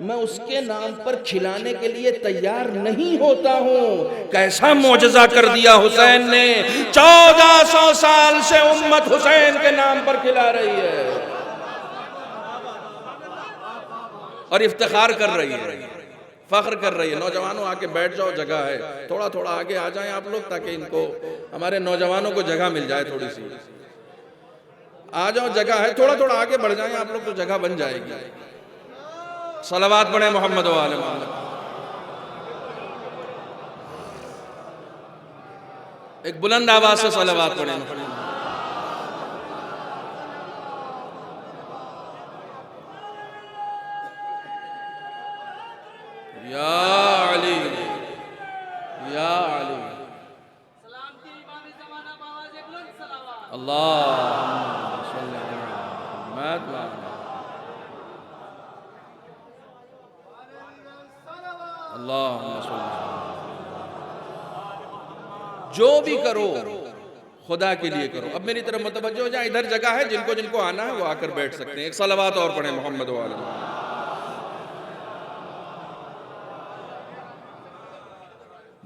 मैं उसके नाम पर खिलाने के लिए तैयार नहीं होता हूं। कैसा मौजज़ा कर दिया हुसैन ने। 1400 साल से उम्मत हुसैन के नाम पर खिला रही है और इफ्तिखार कर रही है, फख्र कर रही है। नौजवानों आके बैठ जाओ, जगह है, थोड़ा थोड़ा आगे आ जाएं आप लोग, ताकि इनको, हमारे नौजवानों को जगह मिल जाए। थोड़ी सी आ जाओ, जगह है, थोड़ा थोड़ा आगे बढ़ जाएं आप लोग, तो जगह बन जाएगी। सलावत पढ़े मोहम्मद व आले मोहम्मद। एक बुलंद आवाज से सलावत पढ़े। या अली, या अली, अल्लाह जो भी करो खुदा के लिए करो। अब मेरी तरफ मुतवज्जो हो जाए, इधर जगह है, जिनको जिनको आना है वो आकर बैठ सकते हैं। एक सलावत और पढ़े मोहम्मद व आले।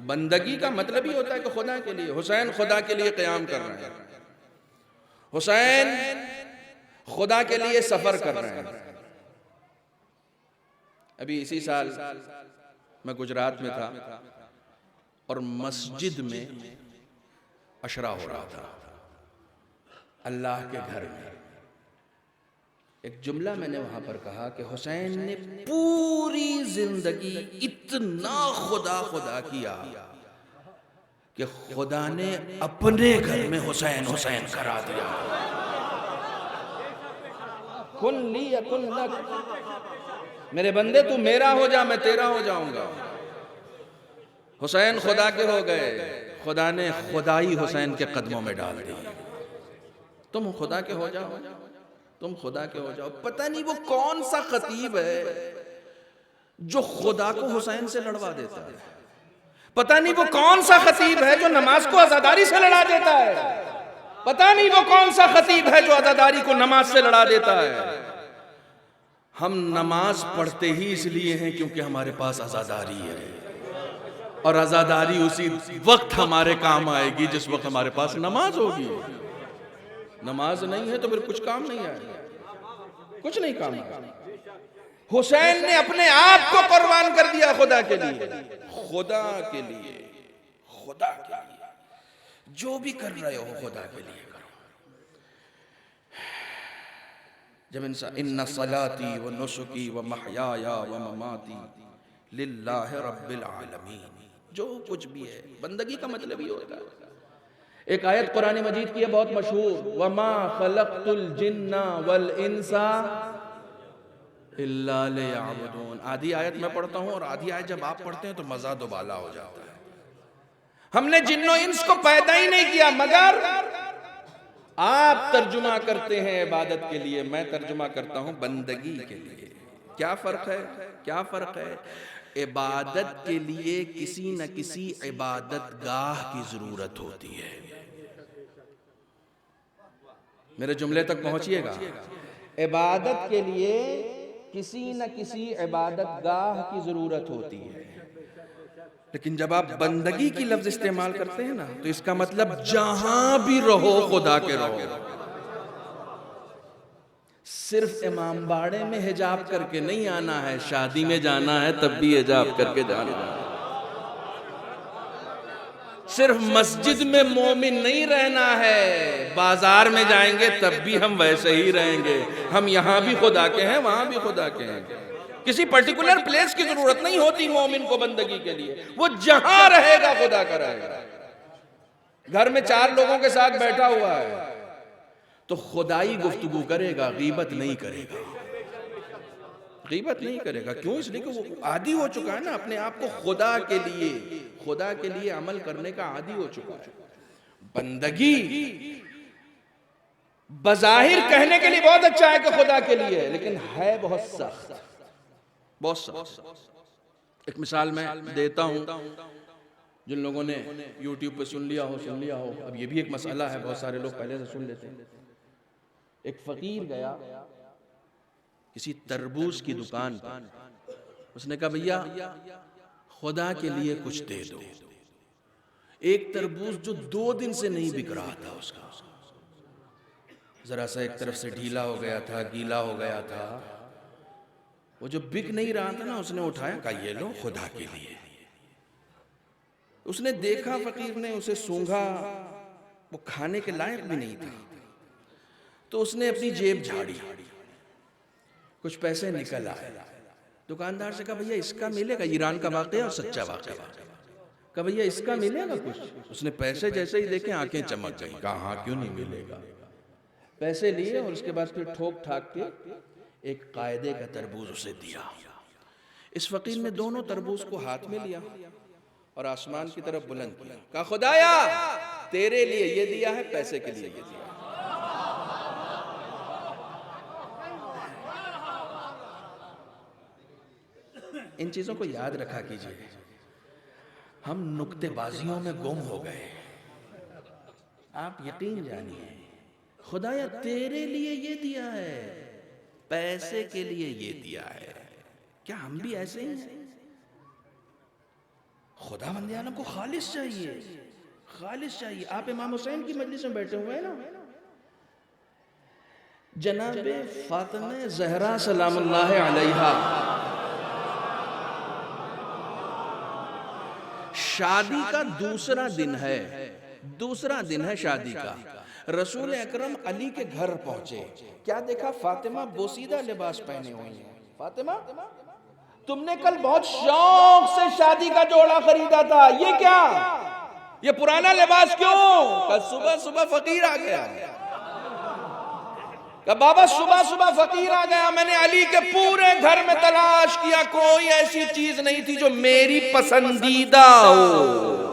बंदगी का मतलब ही होता है कि खुदा के लिए। हुसैन खुदा के लिए क़याम कर रहे हैं, हुसैन खुदा के लिए सफर कर रहे हैं। अभी इसी साल मैं गुजरात में था और मस्जिद में अशरा हो रहा था, अल्लाह के घर में। एक जुमला मैंने वहां पर कहा कि हुसैन ने पूरी जिंदगी इतना खुदा खुदा किया कि खुदा ने अपने घर में हुसैन हुसैन करा दिया। कुन ली कुन लक, मेरे बंदे तू मेरा हो जा, मैं तेरा हो जाऊंगा। हुसैन खुदा के हो गए, खुदा ने खुदाई हुसैन के कदमों में डाल दी। तुम खुदा के हो जाओ, तुम खुदा के हो जाओ। पता नहीं वो कौन सा खतीब है जो खुदा को हुसैन से लड़वा देता है। पता नहीं वो कौन सा खतीब है जो नमाज को अज़ादारी से लड़ा देता है। पता नहीं वो कौन सा खतीब है जो अज़ादारी को नमाज से लड़ा देता है। हम नमाज पढ़ते ही इसलिए हैं क्योंकि हमारे पास अज़ादारी है, और अज़ादारी उसी वक्त हमारे काम आएगी जिस वक्त हमारे पास नमाज होगी। नमाज नहीं है तो फिर कुछ काम नहीं आएगा, कुछ नहीं काम आएगा। हुसैन ने अपने आप को कुर्बान कर दिया खुदा के लिए, खुदा के लिए, खुदा के लिए। जो भी कर रहे हो खुदा के लिए करो। जब इंसान इन्ना सलाती व नुसुकी व महयाया व ममाती लिल्लाहि रब्बिल आलमीन, जो कुछ भी है, बंदगी का मतलब ही होता है एक आयत कुरान मजीद की है बहुत मशहूर, वमा खलक़तुल जिन्ना वल इंसा इल्ला लियअबुदून। आधी आयत मैं पढ़ता हूं और आधी आयत जब आप पढ़ते हैं तो मजा दोबाला हो जाता है। हमने जिन्नो इंस को पैदा ही नहीं किया, मगर आप तर्जुमा करते हैं इबादत के लिए, मैं तर्जुमा करता हूं बंदगी के लिए। क्या फर्क है? क्या फर्क है? इबादत के लिए किसी न किसी इबादत गाह की जरूरत होती है। मेरे जुमले तक पहुंचिएगा। इबादत के लिए किसी न किसी इबादत गाह की जरूरत होती है, लेकिन जब आप बंदगी की लफ्ज इस्तेमाल करते हैं ना, तो इसका मतलब जहां भी रहो खुदा के रहो। सिर्फ इमाम बाड़े में हिजाब करके नहीं आना है, शादी में जाना है तब भी हिजाब करके जाना है। सिर्फ मस्जिद में मोमिन नहीं रहना है, बाजार में जाएंगे तब भी हम वैसे ही रहेंगे। हम यहां भी खुदा के हैं, वहां भी खुदा के हैं। किसी पर्टिकुलर प्लेस की जरूरत नहीं होती मोमिन को बंदगी के लिए, वो जहां रहेगा खुदा का रहेगा। घर में 4 लोगों के साथ बैठा हुआ है तो खुदाई गुफ्तगू करेगा, गीबत नहीं करेगा। गीबत नहीं करेगा। क्यों? इसलिए कि वो आदी हो चुका है ना अपने आप को खुदा के लिए अमल करने का आदी हो चुका है। बंदगी बज़ाहिर कहने के लिए बहुत अच्छा है कि खुदा के लिए, लेकिन है बहुत सख्त, बहुत सख्त। एक मिसाल मैं देता हूं, जिन लोगों ने YouTube पे सुन लिया हो। अब ये भी एक मसला है, बहुत सारे लोग पहले से सुन लेते हैं। एक फकीर गया किसी तरबूज की दुकान पर, उसने कहा भैया खुदा के लिए कुछ दे दो। एक तरबूज जो 2 दिन से नहीं बिक रहा था, उसका जरा सा एक तरफ से ढीला हो गया था, गीला हो गया था, वो जो बिक नहीं रहा था ना, उसने उठाया, कहा ये लो खुदा के लिए। उसने देखा, फकीर ने उसे सूंघा, वो खाने के लायक भी नहीं था, तो उसने अपनी जेब झाड़ी, कुछ पैसे निकल आए। दुकानदार से कहा भैया इसका मिलेगा? ईरान का वाकया और सच्चा वाकया। कहा भैया इसका मिलेगा कुछ? उसने पैसे जैसे ही देखे आंखें चमक गई, कहा हाँ क्यों नहीं मिलेगा। पैसे लिए और उसके बाद फिर ठोक ठाक के एक कायदे का तरबूज उसे दिया। इस फकीर ने दोनों तरबूज को हाथ में लिया और आसमान की तरफ बुलंद किया, कहा खुदाया तेरे लिए ये दिया है, पैसे के लिए ये दिया। इन चीजों को याद रखा कीजिए। हम नुक्तेबाजियों में गुम हो गए। आप यकीन जानिए, खुदाया तेरे लिए ये दिया है, पैसे के लिए ये दिया है। क्या हम भी ऐसे ही हैं? खुदा बंदे आलम को खालिस चाहिए, खालिस चाहिए। आप इमाम हुसैन की मजलिस में बैठे हुए हैं ना, जनाबे फातिमा ज़हरा सलामुल्लाह अलैहा शादी का दूसरा दिन है शादी का। रसूल अकरम अली के घर पहुंचे, क्या देखा? फातिमा बोसीदा लिबास पहने हुई है। फातिमा तुमने कल बहुत शौक से शादी का जोड़ा खरीदा था, ये क्या? ये पुराना लिबास क्यों? कल सुबह सुबह फकीर आ गया। कहा बाबा सुबह सुबह फकीर आ गया, मैंने अली के पूरे घर में तलाश किया, कोई ऐसी चीज नहीं थी जो मेरी पसंदीदा हो।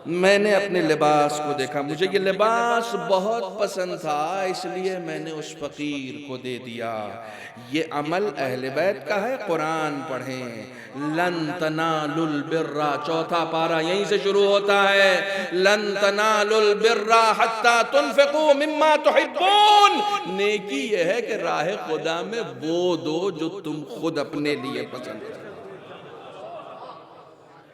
मैंने अपने लिबास को देखा, मुझे ये लिबास बहुत पसंद था, इसलिए मैंने उस फकीर को दे दिया। ये अमल अहले बैत का है। कुरान पढ़ें, लन तनालुल बिर्रा, चौथा पारा यहीं से शुरू होता है, लन तनालुल बिर्रा हत्ता तुनफिकू मिम्मा तुहिब्बून। नेकी ये है कि राह खुदा में वो दो जो तुम खुद अपने लिए पसंद करो।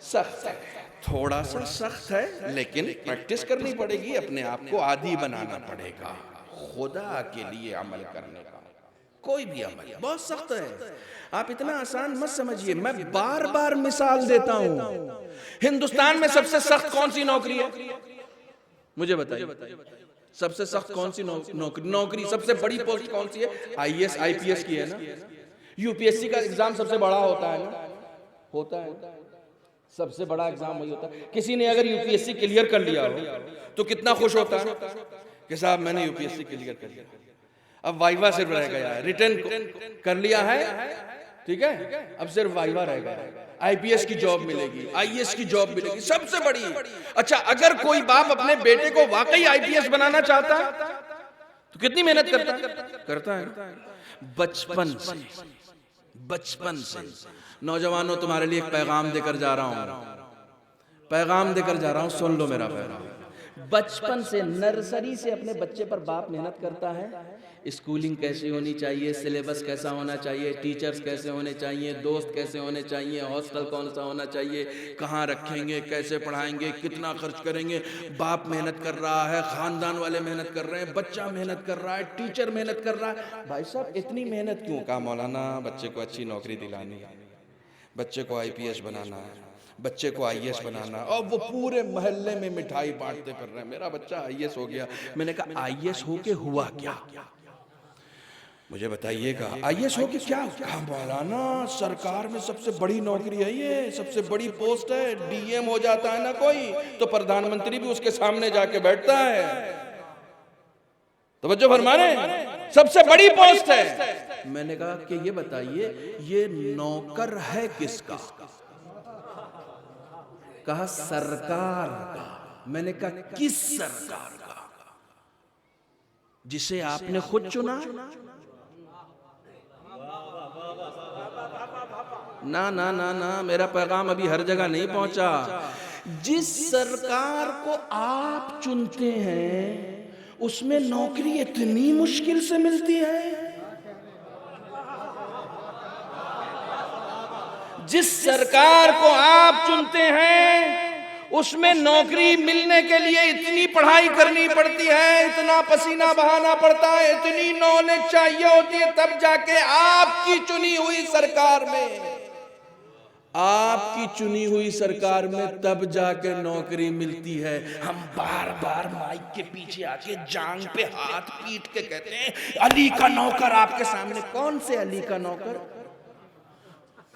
सख्त है, थोड़ा सा सख्त है, लेकिन प्रैक्टिस करनी पड़ेगी, अपने आप को आदी बनाना पड़ेगा खुदा के लिए अमल करने का। कोई भी अमल बहुत सख्त है, आप इतना आसान मत समझिए। मैं बार बार मिसाल देता हूं। हिंदुस्तान में सबसे सख्त कौन सी नौकरी है? मुझे बताइए, सबसे सख्त कौन सी नौकरी, सबसे बड़ी पोस्ट कौन सी है? IAS IPS की है ना। UPSC का एग्जाम सबसे बड़ा होता है ना, होता है। सबसे बड़ा एग्जाम वही होता है। किसी ने अगर यूपीएससी क्लियर कर लिया हो तो कितना खुश होता है कि साहब मैंने यूपीएससी क्लियर कर लिया, अब वाइवा सिर्फ रह गया है, रिटर्न कर लिया है, ठीक है, अब सिर्फ वाइवा रह गया है, आईपीएस की जॉब मिलेगी, आईएएस की जॉब मिलेगी, सबसे बड़ी। अच्छा, अगर कोई बाप अपने बेटे को वाकई आईपीएस बनाना चाहता है तो कितनी मेहनत करता है। बचपन से नौजवानों, तुम्हारे लिए एक पैगाम देकर जा रहा हूं, सुन लो मेरा पैगाम। बचपन से, नर्सरी से अपने बच्चे पर बाप मेहनत करता है। स्कूलिंग कैसी होनी चाहिए, सिलेबस कैसा होना चाहिए, टीचर्स कैसे होने चाहिए, दोस्त कैसे होने चाहिए, हॉस्टल कौन सा होना चाहिए, कहाँ रखेंगे, कैसे पढ़ाएंगे, कितना खर्च करेंगे। बाप मेहनत कर रहा है, खानदान वाले मेहनत कर रहे हैं, बच्चा मेहनत कर रहा है, टीचर मेहनत कर रहा है। भाई साहब इतनी मेहनत क्यों? कहा मौलाना बच्चे को अच्छी नौकरी दिलानी है, बच्चे को आईपीएस बनाना है, बच्चे को आईएएस बनाना, और वो पूरे मोहल्ले में मिठाई बांटते फिर रहे हैं, मेरा बच्चा आईएएस हो गया। मैंने कहा आईएएस होके हुआ क्या? मुझे बताइएगा, आईएएस होके क्या? कहा मौलाना सरकार में सबसे बड़ी नौकरी है ये, सबसे बड़ी पोस्ट है, डीएम हो जाता है ना कोई तो प्रधानमंत्री भी उसके सामने जाके बैठता है। तो बच्चों फरमाने सबसे बड़ी पोस्ट है। मैंने कहा कि ये बताइए ये नौकर है किसका? कहा सरकार का। मैंने कहा किस सरकार का? जिसे आपने खुद चुना? ना ना ना ना, मेरा पैगाम अभी हर जगह नहीं पहुंचा। जिस सरकार को आप चुनते हैं उसमें नौकरी इतनी मुश्किल से मिलती है। जिस सरकार को आप चुनते हैं उसमें नौकरी मिलने के लिए इतनी पढ़ाई करनी पड़ती है, इतना पसीना बहाना पड़ता है, इतनी नॉलेज चाहिए होती है, तब जाके आपकी चुनी हुई सरकार में, आपकी चुनी हुई सरकार में तब जाके नौकरी मिलती है। हम बार बार माइक के पीछे आके जांग पे हाथ पीट के कहते हैं अली का नौकर आपके सामने। कौन से अली का नौकर?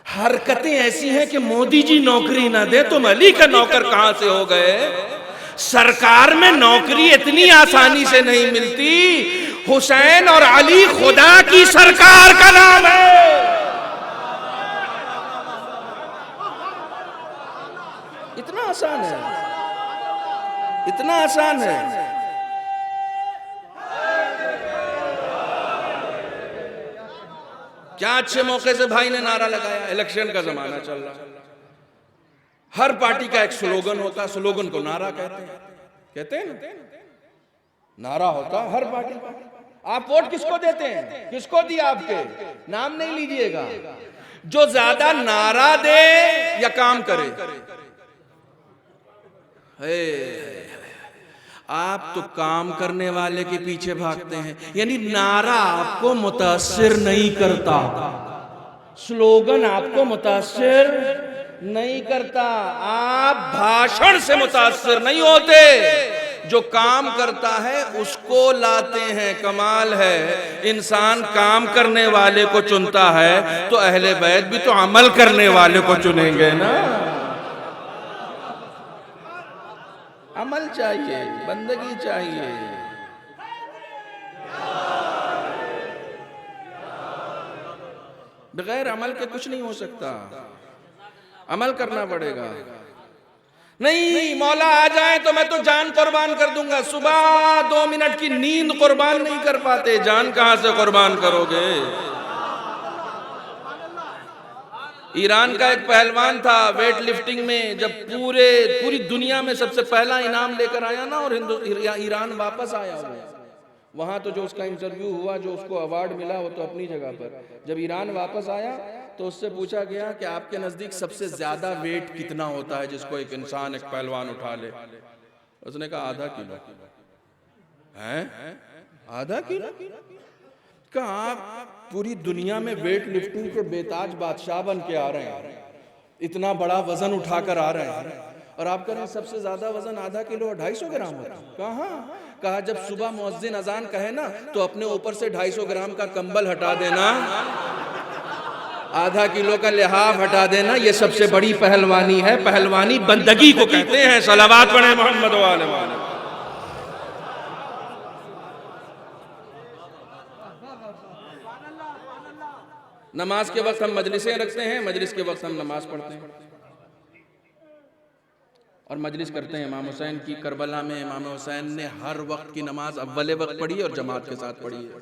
हरकतें ऐसी हैं कि मोदी जी नौकरी ना दे तुम अली का नौकर कहां से हो गए? सरकार में नौकरी इतनी आसानी से नहीं मिलती। हुसैन और अली खुदा की सरकार का नाम है। इतना आसान है, इतना आसान है। क्या अच्छे मौके से भाई ने नारा लगाया। इलेक्शन का जमाना चल रहा है, हर पार्टी का एक स्लोगन होता है, स्लोगन को नारा कहते हैं ना, नारा होता है हर पार्टी का। आप वोट किसको देते हैं? किसको दिया? आपके नाम नहीं लीजिएगा। जो ज्यादा नारा दे या काम करे। आप तो काम करने वाले के पीछे भागते हैं, यानी नारा आपको मुतासिर नहीं करता, स्लोगन आपको मुतासिर नहीं करता, आप भाषण से मुतासिर नहीं होते। जो काम करता है उसको लाते हैं। कमाल है, इंसान काम करने वाले को चुनता है तो अहले बैत भी तो अमल करने वाले को चुनेंगे ना। अमल चाहिए, बंदगी चाहिए। बगैर अमल के कुछ नहीं हो सकता, अमल करना पड़ेगा। नहीं मौला आ जाए तो मैं तो जान कुर्बान कर दूंगा। सुबह 2 मिनट की नींद कुर्बान नहीं कर पाते, जान कहां से कुर्बान करोगे? ईरान का एक पहलवान था वेट लिफ्टिंग में, जब पूरी दुनिया में सबसे पहला इनाम लेकर आया ना, और ईरान वापस आया हुआ, वहां तो जो उसका इंटरव्यू हुआ, जो उसको अवार्ड मिला वो तो अपनी जगह पर। जब ईरान वापस आया तो उससे पूछा गया कि आपके नजदीक सबसे ज्यादा वेट कितना होता है जिसको एक इंसान, एक पहलवान उठा ले? उसने कहा आधा किलो। हैं? आधा किलो? कहा आप पूरी दुनिया में वेट लिफ्टिंग के बेताज बादशाह बन के आ रहे हैं, इतना बड़ा वजन उठाकर आ रहे हैं, और आप कह रहे हैं सबसे ज्यादा वजन आधा किलो और 250 ग्राम होता है। कहा जब सुबह मुअज्जिन अजान कहे ना तो अपने ऊपर से 250 ग्राम का कंबल हटा देना, आधा किलो का लिहाफ हटा देना, ये सबसे बड़ी पहलवानी है। पहलवानी बंदगी को कहते हैं। सलावत पढ़े मोहम्मद वाले वाले। नमाज के वक्त हम मजलिसें रखते हैं, मजलिस के वक्त हम नमाज पढ़ते हैं और मजलिस करते हैं। इमाम हुसैन की करबला में इमाम हुसैन ने हर वक्त की नमाज अव्वले वक्त पढ़ी और जमात के साथ पढ़ी है।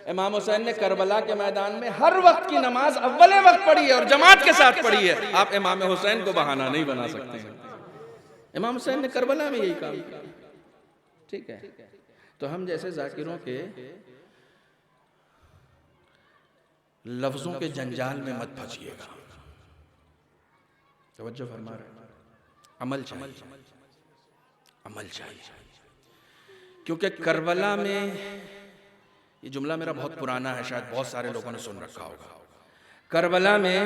इमाम हुसैन ने करबला के मैदान में हर वक्त की नमाज अव्वले वक्त पढ़ी है और जमात के साथ पढ़ी है। आप इमाम हुसैन को बहाना नहीं बना सकते हैं। इमाम हुसैन ने करबला में यही काम किया। ठीक है, तो हम जैसे जाकिरों के लफ्जों के जंजाल में मत फंसिएगा। तवज्जो फरमा रहे हैं। अमल चाहिए, अमल चाहिए, क्योंकि करबला में, ये जुमला मेरा बहुत पुराना है, शायद बहुत सारे लोगों ने सुन रखा होगा। करबला में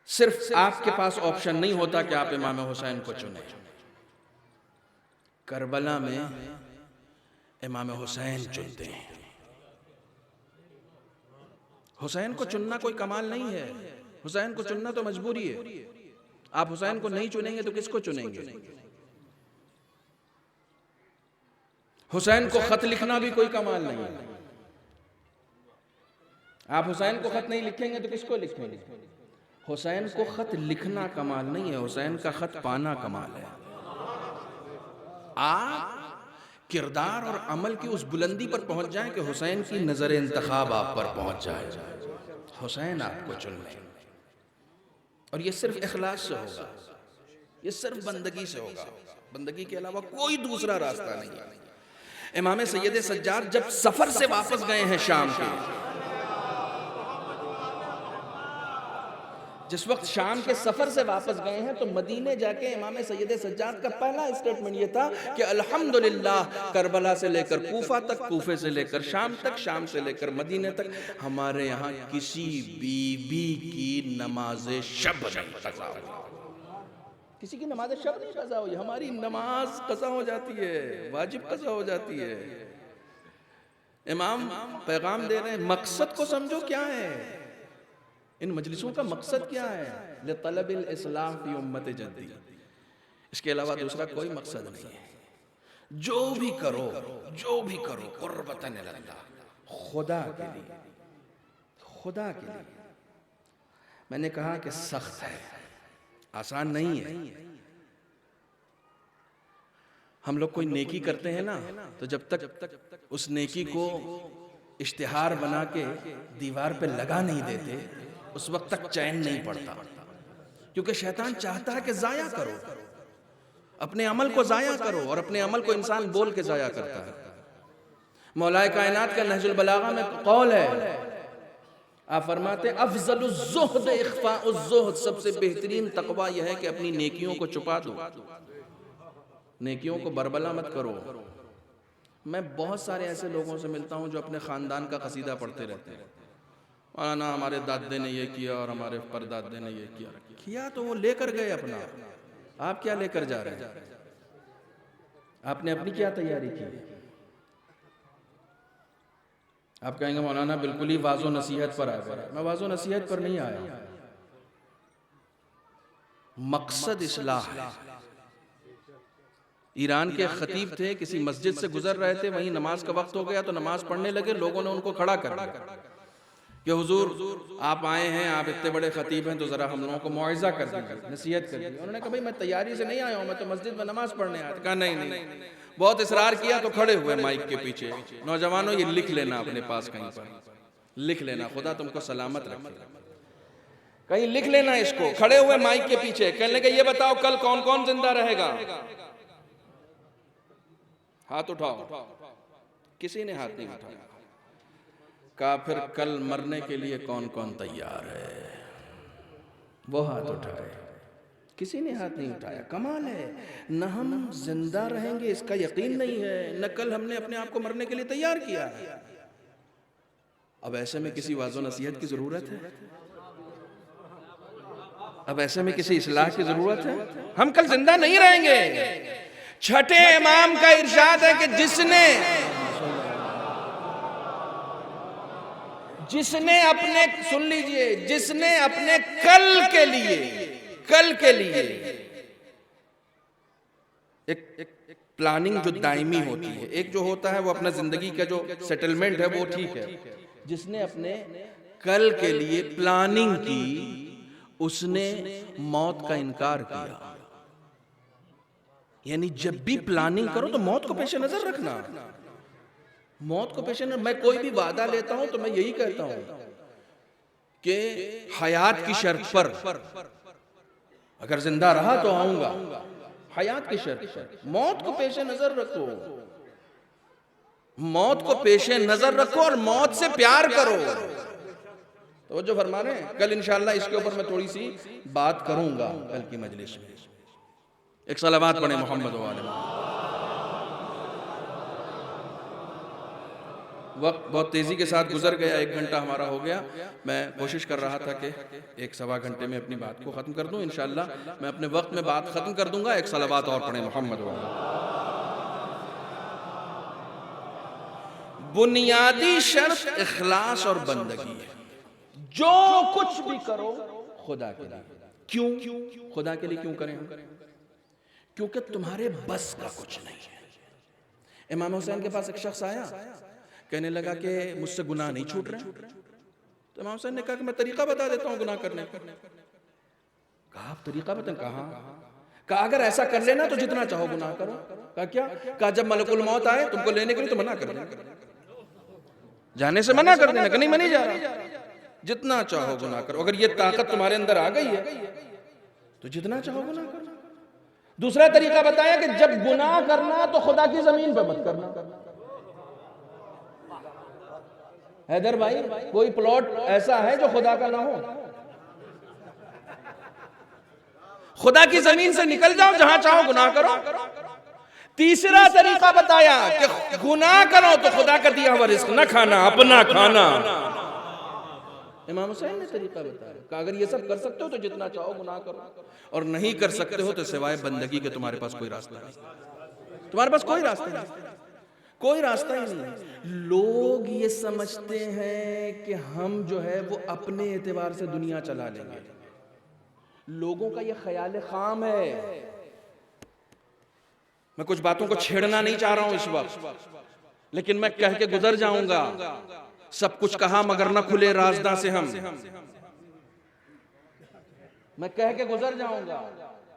सिर्फ आपके पास ऑप्शन नहीं होता कि आप इमाम हुसैन को चुने। करबला में इमाम हुसैन चुनते हैं। हुसैन को चुनना कोई कमाल नहीं है, हुसैन को चुनना तो मजबूरी है। आप हुसैन को नहीं चुनेंगे तो किसको चुनेंगे? हुसैन को खत लिखना भी कोई कमाल नहीं है। आप हुसैन को खत नहीं लिखेंगे तो किसको लिखेंगे? हुसैन को खत लिखना कमाल नहीं है, हुसैन का खत पाना कमाल है। आप किरदार और अमल की उस बुलंदी पर पहुंच जाएं कि हुसैन की नजर इंतखाब आप पर पहुंच जाए, हुसैन आपको चुन ले। और ये सिर्फ इखलास से होगा, ये सिर्फ बंदगी से होगा, बंदगी के अलावा कोई दूसरा रास्ता नहीं है। इमाम सैयद सज्जाद जब सफर से वापस गए हैं शाम के, जिस वक्त शाम के सफर से वापस गए हैं, तो मदीने जाके इमाम सैयद सज्जाद का पहला स्टेटमेंट ये था कि अल्हम्दुलिल्लाह, करबला से लेकर कूफा तक, कूफे से लेकर शाम तक, शाम से लेकर मदीने तक, हमारे यहाँ किसी बीबी की नमाज शब नहीं कज़ा हुई। किसी की नमाज शब नहीं कज़ा हुई, हमारी नमाज कज़ा हो जाती है, वाजिब कज़ा हो जाती है। इमाम पैगाम दे रहे हैं, मकसद को समझो क्या है। इन मजलिसों का मकसद क्या है? लितलबिल इस्लाह फी उम्मत जद्दी, इसके अलावा दूसरा कोई मकसद नहीं है। जो भी करो, जो भी करो, कुर्बतन इलल्लाह, खुदा के लिए, खुदा के लिए। मैंने कहा कि सख्त है, आसान नहीं है। हम लोग कोई नेकी करते हैं ना, तो जब तक उस नेकी को इश्तिहार बना के दीवार पे लगा नहीं देते, उस वक्त तक चैन नहीं पड़ता, क्योंकि शैतान चाहता है कि जाया करो, अपने अमल को जाया करो, और अपने अमल को इंसान बोल के जाया करता है। मौलाए कायनात का नहजुल बलागा में कौल है, आप फरमाते अफजलुज़्ज़ुहद इख्फाउज़्ज़ुहद, सबसे बेहतरीन तकवा यह है कि अपनी नेकियों को छुपा दो, नेकियों को बरबला मत करो। मैं बहुत सारे ऐसे लोगों से मिलता हूं जो अपने खानदान का कसीदा पढ़ते रहते हैं, ना हमारे दादे ने ये किया और हमारे परदादे ने ये किया, तो वो लेकर गए अपना, आप क्या लेकर जा रहे हैं? आपने अपनी क्या तैयारी की? आप कहेंगे मौलाना बिल्कुल ही वाज़ो नसीहत पर आ गए। मैं वाज़ो नसीहत पर नहीं आया, मकसद इस्लाह है। ईरान के खतीब थे, किसी मस्जिद से गुजर रहे थे, वहीं नमाज का वक्त हो गया तो नमाज पढ़ने लगे। लोगों ने उनको खड़ा कर दिया कि हुजूर आप आए हैं, आप इतने बड़े खतीब हैं, तो जरा हम लोगों को मुआइजा कर दीजिए, नसीहत कर दीजिए। उन्होंने कहा भाई मैं तैयारी से नहीं आया हूं, मैं तो मस्जिद में नमाज पढ़ने आया था। कहा नहीं, बहुत इसरार किया तो खड़े हुए माइक के पीछे, नौजवानों ये लिख लेना अपने पास, कहीं पर लिख लेना, खुदा तुमको सलामत रखे, कहीं लिख लेना इसको। खड़े हुए माइक के पीछे, कहने का ये बताओ कल कौन कौन जिंदा रहेगा? हाथ उठाओ, किसी ने हाथ नहीं उठाया। कहा फिर कल मरने के लिए कौन कौन तैयार है? वो हाथ उठाए, किसी ने हाथ नहीं उठाया। कमाल है, न हम जिंदा रहेंगे इसका यकीन नहीं है, न कल हमने अपने आप को मरने के लिए तैयार किया है। अब ऐसे में किसी वाज़ो नसीहत की जरूरत है? अब ऐसे में किसी इस्लाह की जरूरत है? हम कल जिंदा नहीं रहेंगे। छठे इमाम का इरशाद है कि जिसने अपने, सुन लीजिए, जिसने अपने कल के लिए एक प्लानिंग जो दायमी होती है, एक जो होता है वो अपना जिंदगी का जो सेटलमेंट है वो ठीक है, जिसने अपने कल के लिए प्लानिंग की, उसने मौत का इनकार किया। यानी जब भी प्लानिंग करो तो मौत को पेश नजर रखना, मौत को पेश नजर। मैं कोई भी वादा लेता हूं तो मैं यही कहता हूं कि हयात की शर्त पर, अगर जिंदा रहा तो आऊंगा, हयात की शर्त पर। मौत को पेश नजर रखो, मौत को पेश नजर रखो और मौत से प्यार करो। तो जो फरमा रहे हैं, कल इंशाअल्लाह इसके ऊपर मैं थोड़ी सी बात करूंगा कल की मजलिस में। एक सलावत पढ़े मोहम्मद वाले। वक्त बहुत तेजी के साथ गुजर गया, 1 घंटा हमारा हो गया। मैं कोशिश कर रहा था कि 1-1.25 घंटे में अपनी बात को खत्म कर दूं। इंशाअल्लाह मैं अपने वक्त में बात खत्म कर दूंगा। एक सलावत और पढ़े मोहम्मद वाले। बुनियादी शर्त इखलास और बंदगी है। जो कुछ भी करो खुदा के लिए। क्यों खुदा के लिए क्यों करें? क्योंकि तुम्हारे बस का कुछ नहीं है। इमाम हुसैन के पास एक शख्स आया, कहने लगा कि मुझसे गुनाह नहीं छूट रहे। तो इमाम हुसैन ने कहा कि मैं तरीका बता देता हूं गुनाह करने का। कहा आप तरीका बताएं? कहा अगर ऐसा कर लेना तो जितना चाहो गुनाह करो। कहा क्या? कहा जब मलकुल मौत आए तुमको लेने के लिए तो मना कर देना, जाने से मना कर देना कि नहीं मैं नहीं जा रहा, जितना चाहो गुनाह करो। अगर ये ताकत तुम्हारे अंदर आ गई है तो जितना चाहो गुनाह करो। दूसरा तरीका बताया कि जब गुनाह करना तो खुदा की जमीन पे मत करना। हैदर भाई, कोई प्लॉट ऐसा है जो खुदा का ना हो? खुदा की जमीन से निकल जाओ, जहां चाहो गुनाह करो। तीसरा तरीका बताया कि गुनाह करो तो खुदा का दिया हुआ रिस्क न खाना, अपना खाना। इमाम हुसैन ने तरीका बताया कि अगर ये सब कर सकते हो तो जितना चाहो गुनाह करो, और नहीं कर सकते हो तो सिवाय बंदगी के तुम्हारे पास कोई रास्ता नहीं। तुम्हारे पास कोई रास्ता नहीं, कोई रास्ता ही नहीं। लोग ये समझते हैं कि हम जो है वो अपने एतबार से दुनिया चला लेंगे। लोगों का ये ख्याल खाम है। मैं कुछ बातों को छेड़ना नहीं चाह रहा हूं इस वक्त, लेकिन मैं कह के गुजर जाऊंगा। सब कुछ कहा मगर न खुले राजदा से हम, मैं कह के गुजर जाऊंगा।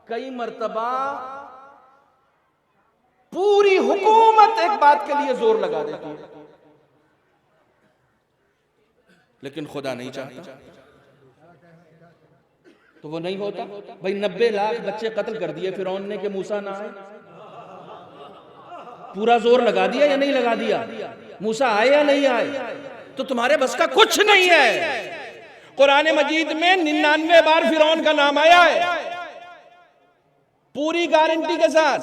कई मर्तबा पूरी हुकूमत एक बात के लिए जोर लगा देती है, लेकिन खुदा नहीं चाहता तो वो नहीं होता। भाई 90 लाख बच्चे कत्ल कर दिए फिरौन ने कि मूसा ना आए। पूरा जोर लगा दिया या नहीं लगा दिया? मूसा आए या नहीं आए? तो तुम्हारे बस का कुछ नहीं है। कुरान मजीद में 99 बार फिरौन का नाम आया है, पूरी गारंटी के साथ।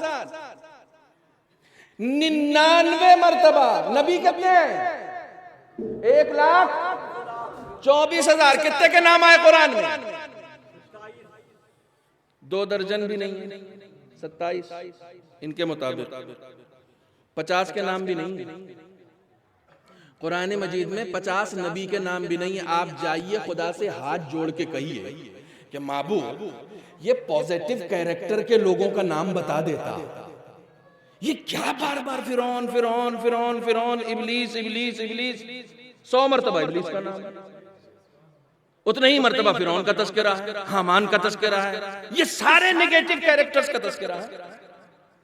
99 मरतबा। नबी कितने हैं? 1,24,000। कितने के नाम आए कुरान में? 2 दर्जन भी नहीं है, 27 इनके मुताबिक। 50 के नाम भी नहीं। कुरान मजीद में 50 नबी के नाम भी नहीं है। आप जाइए खुदा से हाथ जोड़ के कहिए कि माबूद ये पॉजिटिव कैरेक्टर के लोगों का नाम बता देता। ये क्या बार बार फिरौन फिरौन फिरौन फिरौन, इबलीस इबलीस इबलीस। 100 मरतबा इबलीस का नाम, उतना ही मरतबा फिरौन का तस्करा है, हामान का तस्करा है। ये सारे नेगेटिव कैरेक्टर्स का तस्करा है।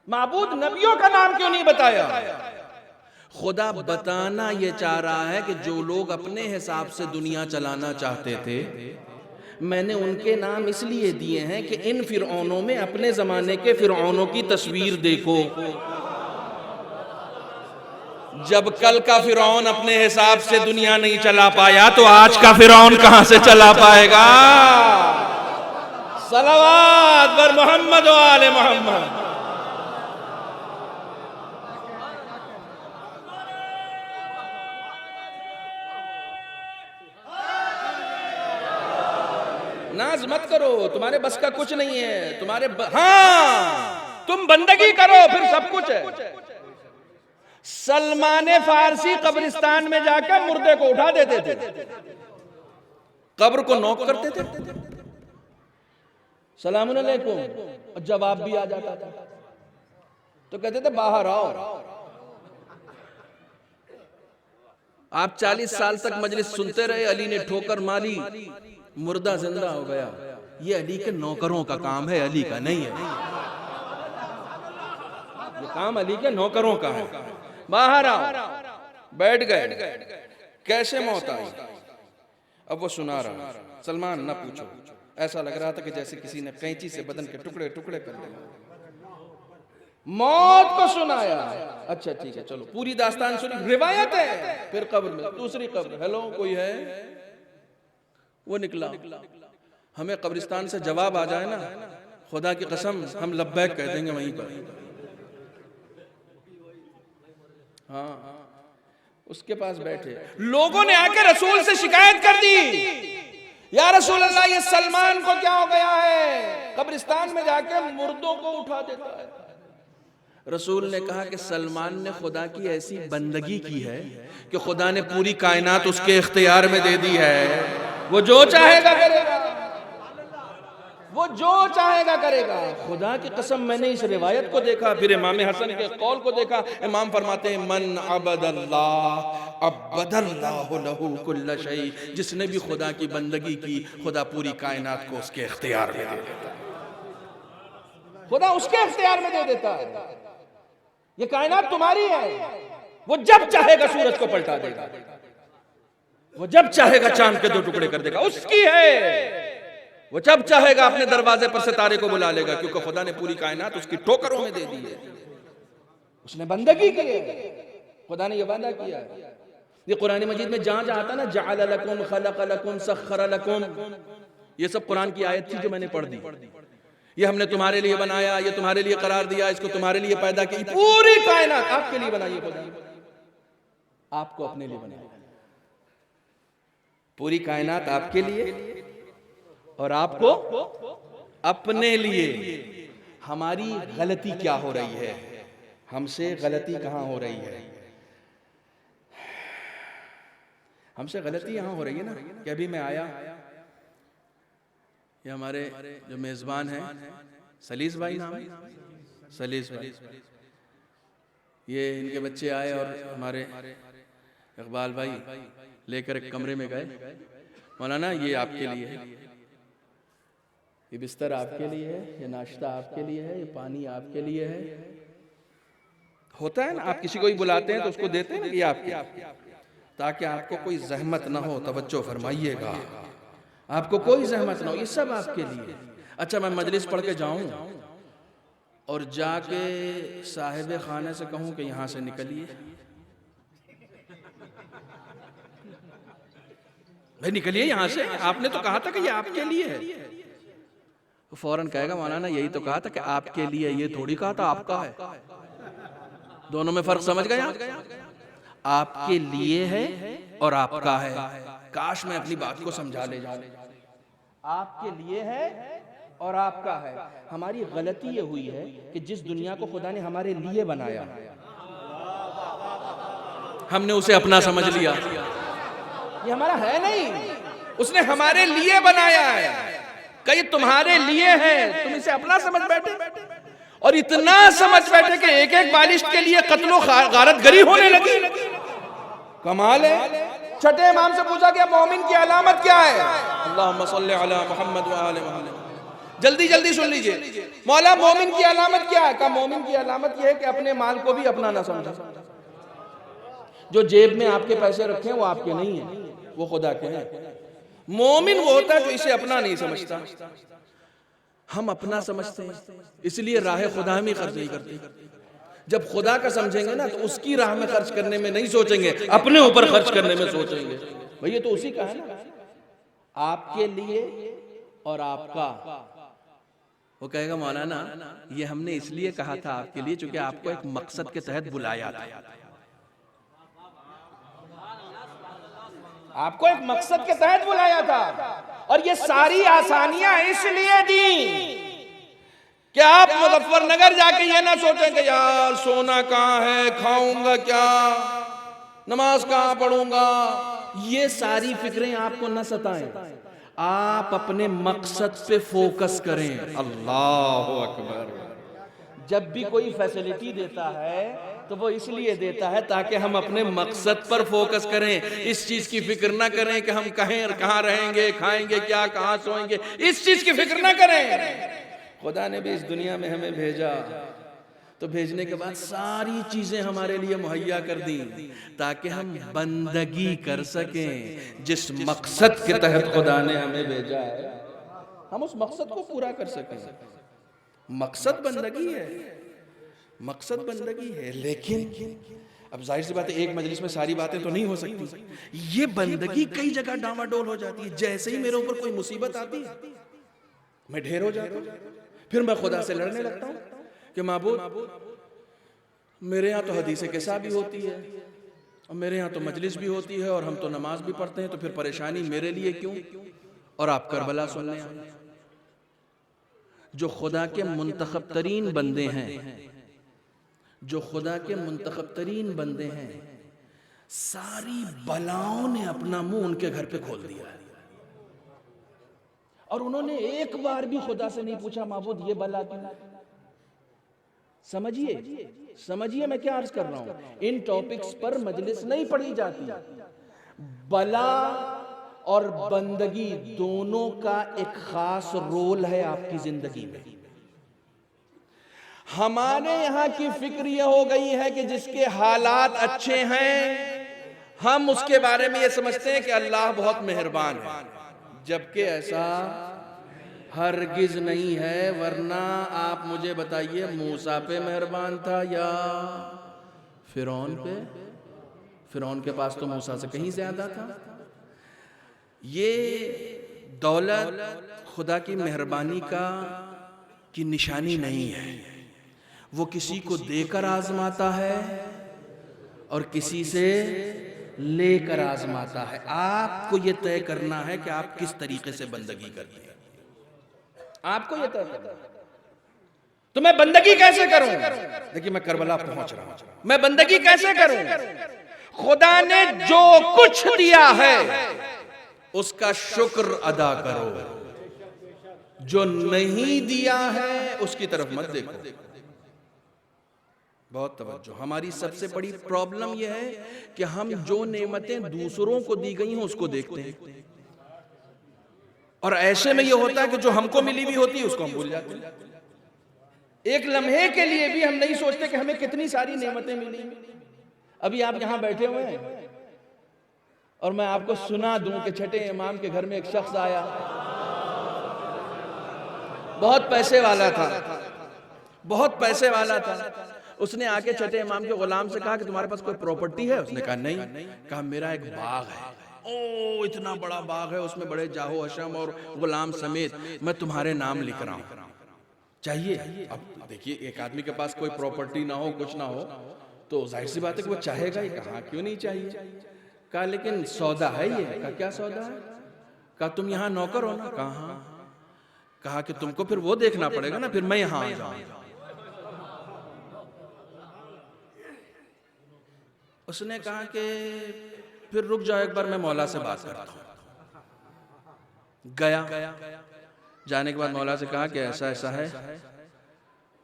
माबूद नबियों का नाम क्यों नहीं बताया? खुदा बताना ये चाह रहा है कि जो लोग अपने हिसाब से दुनिया चलाना चाहते थे, मैंने उनके नाम इसलिए दिए हैं कि इन फिरौनों में अपने जमाने के फिरौनों की तस्वीर देखो। जब कल का फिरौन अपने हिसाब से दुनिया नहीं चला पाया तो आज का फिरौन कहां से चला पाएगा? सलावत बर मोहम्मद व आले मोहम्मद। नाज मत करो, तुम्हारे बस का कुछ नहीं है। तुम्हारे हाँ, तुम बंदगी करो फिर सब कुछ है। सलमान फारसी कब्रिस्तान में जाकर मुर्दे को उठा देते थे, कब्र को नॉक करते थे, सलाम अलैकुम, और जवाब भी आ जाता था, तो कहते थे बाहर आओ। आप 40 साल तक मजलिस सुनते रहे, अली ने ठोकर मारी, मुर्दा जिंदा हो गया। ये अली के नौकरों का काम है, अली का नहीं है। ये काम अली के नौकरों का है। बाहर आओ, बैठ गए। कैसे मौत आई? अब वो सुना रहा, सलमान ना पूछो, ऐसा लग रहा था कि जैसे किसी ने कैंची से बदन के टुकड़े टुकड़े कर दिए। मौत को सुनाया, अच्छा ठीक है चलो पूरी दास्तान सुनी, रिवायत है। फिर कब्र में दूसरी कब्र, हेलो कोई है? वो निकला। हमें कब्रिस्तान से जवाब आ जाए ना, खुदा की कसम हम लब्बैक कह देंगे वहीं पर। हाँ, उसके पास बैठे लोगों ने आके रसूल से शिकायत कर दी, या रसूल अल्लाह ये सलमान को क्या हो गया है, कब्रिस्तान में जाके मुर्दों को उठा देता है। रसूल ने कहा कि सलमान ने खुदा की ऐसी बंदगी की है कि खुदा ने पूरी कायनात उसके इख्तियार में दे दी है, वो जो चाहेगा करेगा, वो जो चाहेगा करेगा। खुदा की कसम मैंने इस रिवायत को देखा, फिर इमाम हसन के कौल को देखा। इमाम फरमाते हैं मन अबदल्लाह अबदल्लाहु लहू कुल्ल शै, जिसने भी खुदा की बंदगी की, खुदा पूरी कायनात को उसके इख्तियार में दे देता है, खुदा उसके इख्तियार में दे देता है। ये कायनात तुम्हारी है, वो जब चाहेगा सूरज को पलटा देगा, वो जब चाहेगा चांद के 2 टुकड़े कर देगा, उसकी है। वो जब चाहेगा अपने दरवाजे पर सितारे को बुला लेगा, क्योंकि खुदा ने पूरी कायनात उसकी ठोकरों में दे दी है, उसने बंदगी की है, खुदा ने ये वादा किया है। ये कुरान मजीद में जहां जहां आता ना, जअल लकुम खलक़ लकुम सख्खर लकुम, ये सब कुरान की आयत थी जो मैंने पढ़ दी। ये हमने तुम्हारे लिए बनाया, ये तुम्हारे लिए करार दिया, इसको तुम्हारे लिए पैदा की, पूरी कायनात आपके लिए बनाई है खुदा, आपको अपने लिए बनाया, पूरी कायनात आपके लिए और आपको अपने लिए। हमारी गलती क्या हो रही है, हमसे गलती कहां हो रही है? हमसे गलती यहां हो रही है ना कि अभी मैं आया, ये हमारे जो मेजबान हैं सलीस भाई नाम है, सलीस भाई, ये इनके बच्चे आए और हमारे इकबाल भाई लेकर एक कमरे में गए, मौलाना ये आपके लिए है, ये बिस्तर आपके लिए है, ये नाश्ता आपके लिए है, ये पानी आपके लिए है। होता है ना, आप किसी को ही बुलाते हैं तो उसको देते हैं, ये आपके, ताकि आपको कोई जहमत ना हो, तवज्जो फरमाइएगा, आपको कोई जहमत ना हो, ये सब आपके लिए। अच्छा मैं मजलिस पढ़ के जाऊं और जाके साहिब खाने से कहूं कि यहां से निकलिए, भाई निकलिए यहां से, आपने तो कहा था कि ये आपके लिए है। तो फौरन कहेगा मौलाना यही तो कहा था कि आपके लिए, ये थोड़ी कहा था आपका है। दोनों में फर्क समझ गया? आपके लिए है और आपका है। काश मैं अपनी बात को समझा ले जाऊं। आपके लिए है और आपका है। हमारी गलती ये हुई है कि जिस दुनिया को खुदा ने हमारे लिए बनाया, हमने उसे अपना समझ लिया। ये हमारा है नहीं, उसने हमारे लिए बनाया है। कहीं तुम्हारे लिए है, तुम इसे अपना समझ बैठे, और इतना समझ बैठे कि एक एक बालिश के लिए कत्लो गारतगरी होने लगी। कमाल है। छठे इमाम से पूछा गया मोमिन की अलामत क्या है? अल्लाहुम्मा सल्ली अला मुहम्मद व आले मुहम्मद। जल्दी जल्दी सुन लीजिए, मौला मोमिन की अलामत क्या है? कहा मोमिन की अलामत यह है कि अपने माल को भी अपना ना समझे। जो जेब में आपके पैसे रखे हैं वो आपके नहीं है, वो खुदा के हैं। मोमिन वो होता है जो इसे अपना नहीं समझता, हम अपना समझते हैं, इसलिए राह खुदा में खर्च नहीं करते। जब खुदा का समझेंगे ना तो उसकी राह में खर्च करने में नहीं सोचेंगे, अपने ऊपर खर्च करने में सोचेंगे। भैया तो उसी का है ना, आपके लिए और आपका। वो कहेगा मौलाना ये हमने इसलिए कहा था आपके लिए क्योंकि आपको एक मकसद के तहत बुलाया था, आपको एक मकसद के तहत बुलाया था। और ये सारी आसानियां इसलिए दी क्या आप मुजफ्फरनगर जाके ये ना सोचें कि यार सोना कहाँ है, खाऊंगा क्या, नमाज कहाँ पढ़ूंगा। ये सारी फिक्रें आपको न सताएं। आप अपने मकसद पे फोकस करें। अल्लाह अकबर। जब भी कोई फैसिलिटी देता है तो वो इसलिए देता है ताकि हम अपने मकसद पर फोकस करें। इस चीज की फिक्र ना करें कि हम कहाँ रहेंगे, खाएंगे क्या, कहाँ सोएंगे, इस चीज की फिक्र ना करें। खुदा ने भी इस दुनिया में हमें भेजा तो भेजने के बाद सारी चीजें हमारे लिए मुहैया कर दी ताकि हम बंदगी कर सकें। जिस मकसद के तहत खुदा ने हमें भेजा है हम उस मकसद को पूरा कर सकें। मकसद बंदगी है, मकसद बंदगी है। लेकिन अब जाहिर सी बात है एक मजलिस में सारी बातें तो नहीं हो सकती। ये बंदगी कई जगह डामाडोल हो जाती है। जैसे ही मेरे ऊपर कोई मुसीबत आती है मैं ढेर हो जाता हूं, फिर मैं खुदा से लड़ने लगता हूं कि माबूद मेरे यहाँ तो हदीस किसा भी होती है और मेरे यहाँ तो मजलिस भी होती है और हम तो नमाज भी पढ़ते हैं, तो फिर परेशानी मेरे लिए क्यों। और आप करबला सुनने आए। जो खुदा के मुंतखब तरीन बंदे हैं, जो खुदा के मुंतखब तरीन बंदे हैं, सारी बलाओं ने अपना मुंह उनके घर पे खोल दिया है और उन्होंने एक बार भी खुदा से नहीं पूछा माबूद ये बला क्यों। समझिए मैं क्या अर्ज कर रहा हूं। इन टॉपिक्स पर मजलिस नहीं पढ़ी जाती। बला और बंदगी दोनों का एक खास रोल है आपकी जिंदगी में। हमारे यहां की फिक्र यह हो गई है कि जिसके हालात अच्छे हैं हम उसके बारे में यह समझते हैं कि अल्लाह बहुत मेहरबान है, जबकि ऐसा हरगिज नहीं है। वरना आप मुझे बताइए मूसा पे मेहरबान था या फिरौन पे। फिरौन के पास तो मूसा से कहीं ज्यादा था। ये दौलत खुदा की मेहरबानी की निशानी नहीं है। वो किसी को देकर आजमाता है और किसी से लेकर आजमाता है। आपको ये तय करना है कि आप किस तरीके से बंदगी करते हैं। आपको ये तय करना है। तो मैं बंदगी कैसे करूं? देखिए मैं करबला पहुंच रहा हूं। मैं बंदगी कैसे करूं? खुदा ने जो कुछ दिया है उसका शुक्र अदा करो। जो नहीं दिया है उसकी तरफ मत देखो। बहुत तवज्जो। हमारी सबसे बड़ी प्रॉब्लम यह है कि हम जो नेमतें दूसरों को दी गई हैं उसको देखते हैं और ऐसे में यह होता है कि जो हमको मिली हुई होती है उसको हम भूल जाते हैं। एक लम्हे के लिए भी हम नहीं सोचते कि हमें कितनी सारी नेमतें मिली। अभी आप यहां बैठे हुए हैं और मैं आपको सुना दूं कि छठे इमाम के घर में एक शख्स आया, बहुत पैसे वाला था, बहुत पैसे वाला था। उसने आके छठे इमाम के गुलाम से कहा कि तुम्हारे पास कोई प्रॉपर्टी है? उसने कहा नहीं। कहा मेरा एक बाग है। ओ इतना बड़ा बाग है, उसमें बड़े जाहो हशम और गुलाम समेत मैं तुम्हारे नाम लिख रहा हूं, चाहिए? अब देखिए एक आदमी के पास कोई प्रॉपर्टी ना हो, कुछ ना हो, तो जाहिर सी बात है कि वो चाहेगा ही। कहा क्यों नहीं चाहिए? कहा लेकिन सौदा है ये। कहा क्या सौदा है? कहा तुम यहाँ नौकर हो ना? कहा। कहा कि तुमको फिर वो देखना पड़ेगा ना, फिर मैं यहाँ आ जाऊंगा। उसने कहा कि फिर रुक जाओ एक बार मैं मौला से बात करता हूं। गया, जाने के बाद मौला से कहा कि ऐसा ऐसा है,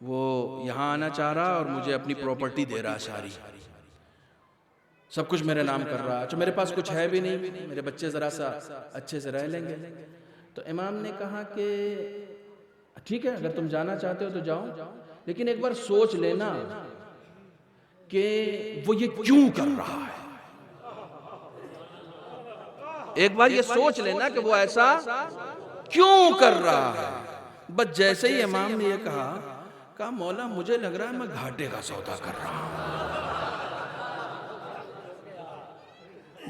वो यहां आना चाह रहा और मुझे अपनी प्रॉपर्टी दे रहा, सारी सब कुछ मेरे नाम कर रहा। अच्छा मेरे पास कुछ है भी नहीं, मेरे बच्चे जरा सा अच्छे से रह लेंगे। तो इमाम ने कहा कि ठीक है अगर तुम जाना चाहते हो तो जाओ, लेकिन एक बार सोच लेना कि वो ये क्यों कर रहा है। एक बार ये सोच लेना कि वो ऐसा क्यों कर रहा है। बस जैसे ही इमाम ने ये कहा मौला मुझे लग रहा है मैं घाटे का सौदा कर रहा हूं।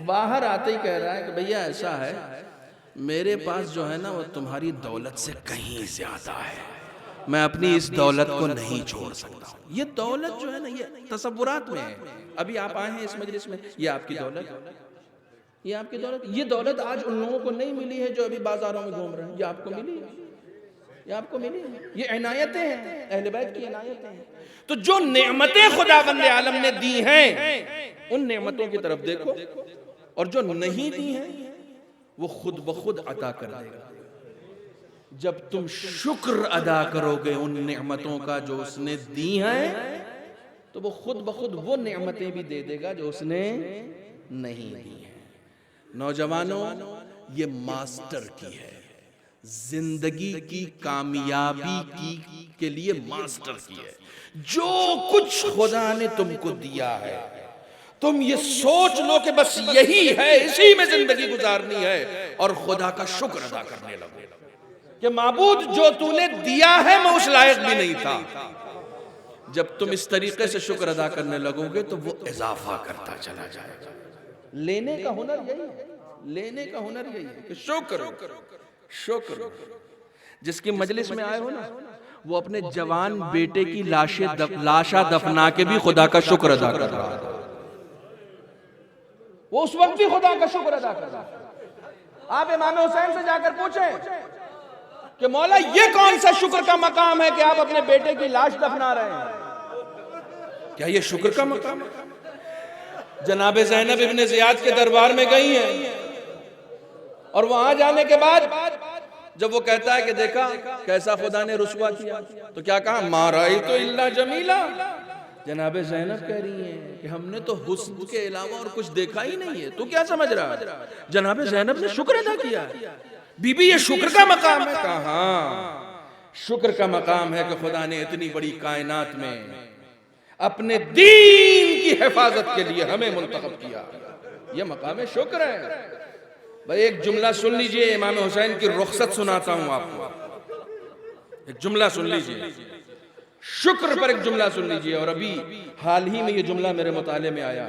बाहर आते ही कह रहा है कि भैया ऐसा है, मेरे पास जो है ना वो तुम्हारी दौलत से कहीं ज्यादा है, मैं अपनी इस दौलत को नहीं छोड़ सकता। ये दौलत जो है ना ये तसव्वुरात में है। अभी आप आए हैं इस मजलिस में, ये आपकी दौलत, ये आपकी दौलत। ये दौलत आज उन लोगों को नहीं मिली है जो अभी बाजारों में घूम रहे हैं, ये आपको मिली है। ये आपको मिली है, ये इनायतें हैं, अहले बैत की इनायतें हैं। तो जो नेमतें खुदावंद आलम ने दी हैं उन नेमतों की तरफ देखो, और जो नहीं दी हैं वो खुद ब खुद अता कर देगा। जब तुम शुक्र अदा करोगे उन नेमतों का जो उसने दी हैं, तो वो खुद ब खुद वो नेमतें भी दे देगा जो उसने नहीं दी हैं। नौजवानों, ये मास्टर की है, जिंदगी की कामयाबी के लिए मास्टर की है। जो कुछ खुदा ने तुमको दिया है, तुम ये सोच लो कि बस यही है, इसी में जिंदगी गुजारनी है, और खुदा का शुक्र अदा करने लगो कि माबूद जो तूने दिया है मैं उस लायक भी नहीं था। जब तुम इस तरीके से शुक्र अदा करने लगोगे तो वो इजाफा करता चला जाएगा। लेने का हुनर यही है, लेने का हुनर यही है कि शुक्र शुक्र। जिसकी मजलिस में आए हो ना, वो अपने जवान बेटे की लाशा दफना के भी खुदा का शुक्र अदा कर रहा है। वो उस वक्त भी खुदा का शुक्र अदा कर रहा है। आप इमाम हुसैन से जाकर पूछें कि मौला ये कौन सा शुक्र का मकाम है कि आप अपने बेटे की लाश दफना रहे हैं? क्या ये शुक्र का मकाम है? जनाब ज़ैनब इब्ने ज़ियाद के दरबार में गई हैं, और वहां जाने के बाद जब वो कहता है कि देखा कैसा खुदा ने रुसवा किया, तो क्या कहा? माराई तो इल्ला जमीला। जनाब ज़ैनब कह रही हैं कि हमने तो हुस्न के अलावा और कुछ देखा ही नहीं है, तू क्या समझ रहा है? जनाब ज़ैनब ने शुक्र अदा किया। बीबी ये शुक्र का मकाम है? कहा शुक्र का मकाम है कि खुदा ने इतनी बड़ी कायनात में अपने दीन की हिफाजत के लिए हमें मुंतखब किया। ये मकाम शुक्र है। भाई एक जुमला सुन लीजिए, इमाम हुसैन की रुखसत सुनाता हूं आपको। एक जुमला सुन लीजिए, शुक्र पर एक जुमला सुन लीजिए। और अभी हाल ही में ये जुमला मेरे मुताले में आया,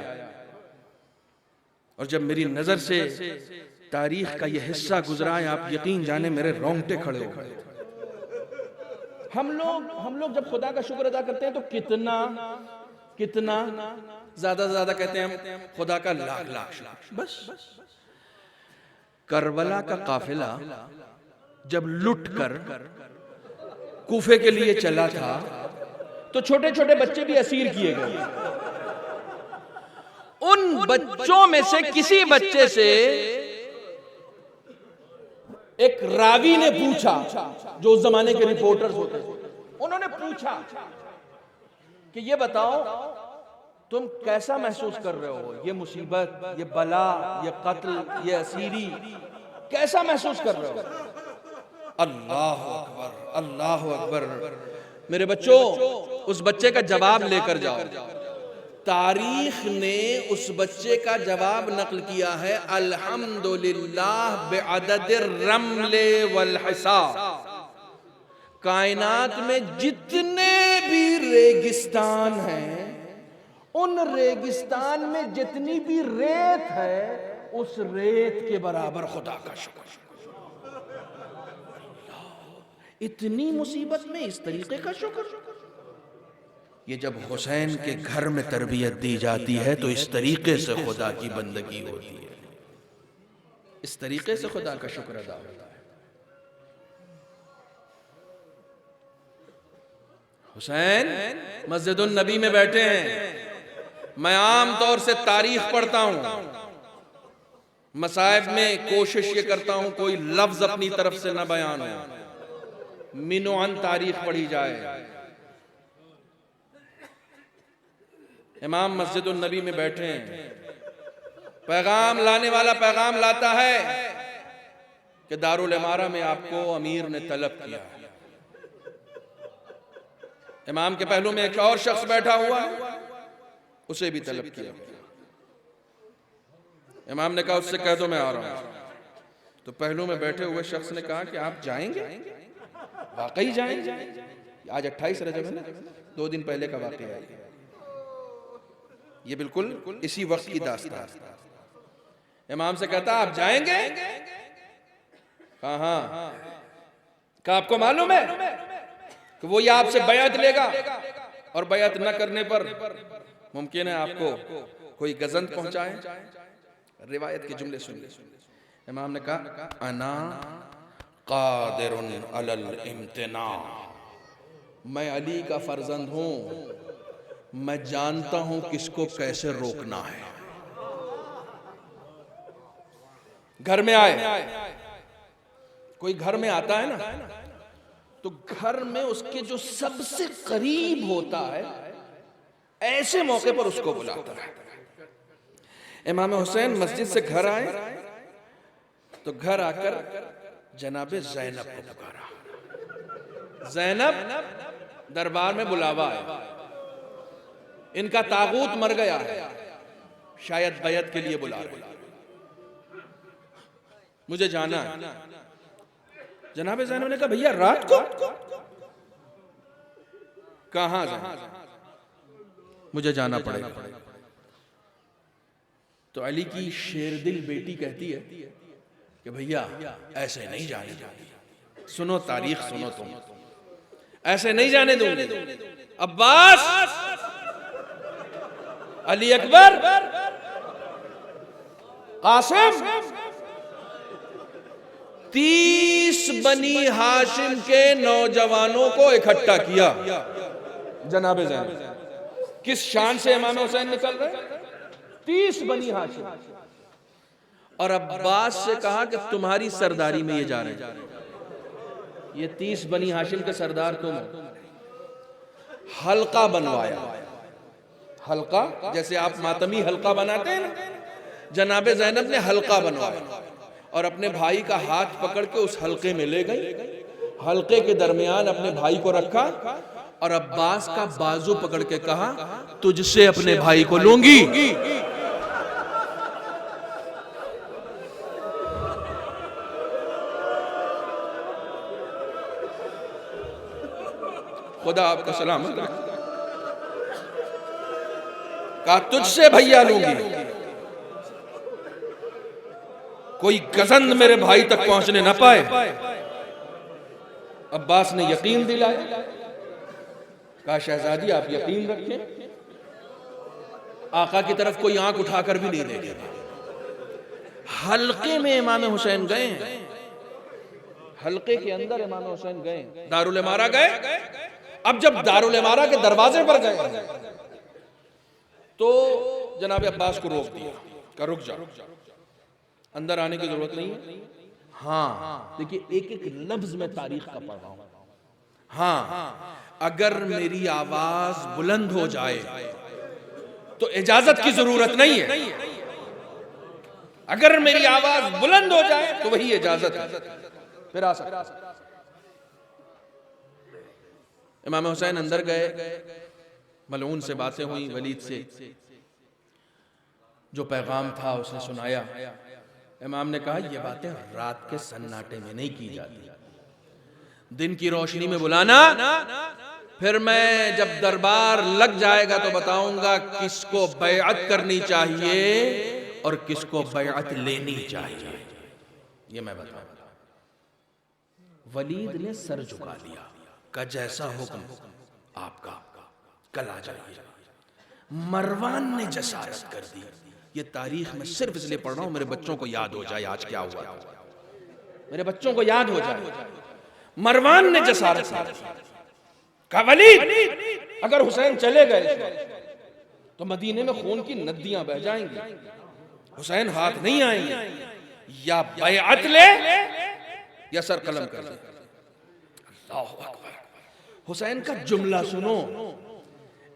और जब मेरी नजर से तारीख का ये हिस्सा गुजरा है, आप यकीन जाने मेरे रोंगटे खड़े हो गए। हम लोग जब खुदा का शुक्र अदा करते हैं तो कितना कितना ज्यादा से ज्यादा कहते हैं हम खुदा का लाख लाख बस। करबला का काफिला जब लुट कर कूफे के लिए चला था तो छोटे छोटे बच्चे भी असीर किए गए। उन बच्चों में से किसी बच्चे से एक रावी ने पूछा, जो उस जमाने के रिपोर्टर्स होते थे, उन्होंने पूछा कि ये बताओ तुम कैसा महसूस कर रहे हो, ये मुसीबत, ये बला, ये कत्ल, ये असीरी, कैसा महसूस कर रहे हो? अल्लाह अकबर, अल्लाह अकबर। मेरे बच्चों, उस बच्चे का जवाब लेकर जाओ। तारीख ने उस बच्चे का जवाब नकल किया है, अल्हम्दुलिल्लाह बिअददिर रमले वल हिसाब। कायनात में जितने भी रेगिस्तान हैं, उन रेगिस्तान में जितनी भी रेत है, उस रेत के बराबर खुदा का शुक्र। इतनी मुसीबत में इस तरीके का शुक्र। ये जब हुसैन के घर में तरबियत दी जाती है तो इस तरीके से खुदा की बंदगी होती है, इस तरीके से खुदा का शुक्र अदा होता है। हुसैन मस्जिदुन नबी में बैठे हैं। मैं आम तौर से तारीख पढ़ता हूं, मसाइब में कोशिश ये करता हूं कोई लफ्ज अपनी तरफ से न बयान हो, मिनोअन तारीख पढ़ी जाए। इमाम मस्जिदुन नबी में बैठे हैं, पैगाम लाने वाला पैगाम लाता है कि दारुल इमारा में आपको अमीर ने तलब किया है। इमाम के पहलू में एक और शख्स बैठा हुआ, उसे भी तलब किया। इमाम ने कहा उससे कह दो मैं आ रहा हूं। तो पहलू में बैठे हुए शख्स ने कहा कि आप जाएंगे? वाकई जाएंगे? आज 28 रजब है ना, 2 दिन पहले का वाकया है। ये बिल्कुल इसी वक्त की दास्तान। इमाम से कहता आप जाएंगे? कहा कहा आपको मालूम है कि वो ये आपसे बयात लेगा और बयात न करने पर मुमकिन है आपको कोई गजंत पहुंचाए। रिवायत के जुमले सुन ले। इमाम ने कहा अना कादिरुन अलल इम्तिना, मैं अली का फर्जंद हूं, मैं जानता हूं किसको कैसे रोकना है। घर में आए, कोई घर में आता है ना, तो घर में उसके जो सबसे करीब होता है, ऐसे मौके पर उसको बुलाता है। इमाम हुसैन मस्जिद से घर आए तो घर आकर जनाबे ज़ैनब को पुकारा। ज़ैनब दरबार में बुलावा है, इनका तागूत मर गया है, शायद बैत के लिए बुला रहे, मुझे जाना है। जनाबे ज़ैनब ने कहा भैया रात को कहां जाना, मुझे जाना पड़ेगा। तो अली की शेरदिल बेटी कहती है कि भैया ऐसे नहीं जाने दूंगी, सुनो तारीख सुनो, तुम ऐसे नहीं जाने दूंगी। अब्बास, अली अकबर, कासिम, 30 बनी हाशिम के नौजवानों को इकट्ठा किया। जनाबे ज़ैनब किस शान से इमाम हुसैन निकल रहे, 30 बनी हाशिम, और अब्बास से कहा कि तुम्हारी सरदारी में ये जा रहे हैं, ये 30 बनी हाशिम के सरदार तुम हो। हल्का बनवाया, हल्का जैसे आप मातमी हल्का बनाते हैं ना, जनाबे ज़ैनब ने हल्का बनवाया और अपने भाई का हाथ पकड़ के उस हल्के में ले गई। हल्के के दरमियान अपने भाई को रखा और अब्बास का बाजू पकड़ के कहा तुझसे अपने भाई को लूंगी। खुदा आपका सलामत रखे। कहा तुझसे भैया लूंगी, कोई गजंद मेरे भाई तक पहुंचने न पाए। अब्बास ने यकीन दिलाया, कहा शहजादी आप यकीन रखें, आका की तरफ कोई आंख उठाकर भी नहीं देखेगा। हल्के में इमाम हुसैन गए, हल्के के अंदर इमाम हुसैन गए, दारुल इमारा गए। अब जब दारुल इमारा के दरवाजे पर गए तो जनाब अब्बास को रोक दिया, कहा रुक जा, अंदर आने की जरूरत नहीं है। हाँ देखिए एक एक लफ्ज में तारीख का पढ़ रहा हूं। हाँ अगर मेरी आवाज बुलंद हो जाए तो इजाजत की जरूरत नहीं है, अगर मेरी आवाज बुलंद हो जाए तो वही इजाजत है, फिर आ सकता। इमाम हुसैन अंदर गए, मलऊन से बातें हुई, वलीद से जो पैगाम था उसने सुनाया। इमाम ने कहा ये बातें रात के सन्नाटे में नहीं की जाती, दिन की रोशनी में बुलाना, फिर मैं जब दरबार लग जाएगा तो बताऊंगा किसको बैअत करनी चाहिए और किसको बैअत लेनी चाहिए, ये मैं बताऊंगा। वलीद ने सर झुका लिया, का जैसा हुक्म आपका, कल आ जाइए। मरवान ने जसारत कर दी। ये तारीख में सिर्फ इसलिए पढ़ रहा हूं मेरे बच्चों को याद हो जाए आज क्या हुआ, मेरे बच्चों को याद हो जाए। मरवान ने जसारत कहा वलीद अगर हुसैन चले गए तो मदीने में खून की नदियां बह जाएंगी, हुसैन हाथ नहीं आएंगे, या बैअत ले या सर कलम कर ले। अल्लाहु अकबर। हुसैन का जुमला सुनो,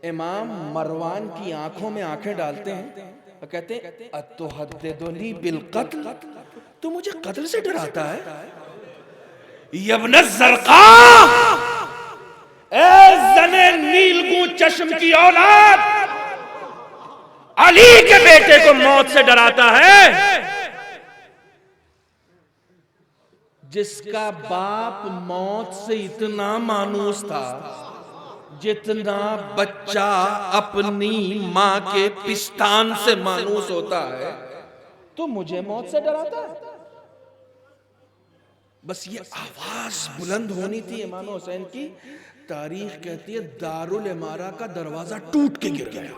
इमाम मरवान की आंखों में आंखें डालते हैं और कहते हैं अतुहद्दिदुनी बिल कत्ल, तू मुझे कत्ल से डराता है। यब्न ज़रक़ा, ए ज़ने नीलगू चश्म की औलाद, अली के बेटे को मौत से डराता है, जिसका बाप मौत से इतना मानूस था जितना बच्चा अपनी मां के पिस्तान से मानूस होता है, तो मुझे मौत से डराता है। बस ये आवाज बुलंद होनी थी इमाम हुसैन की। तारीख कहती है दारुल इमारा का दरवाजा टूट के गिर गया।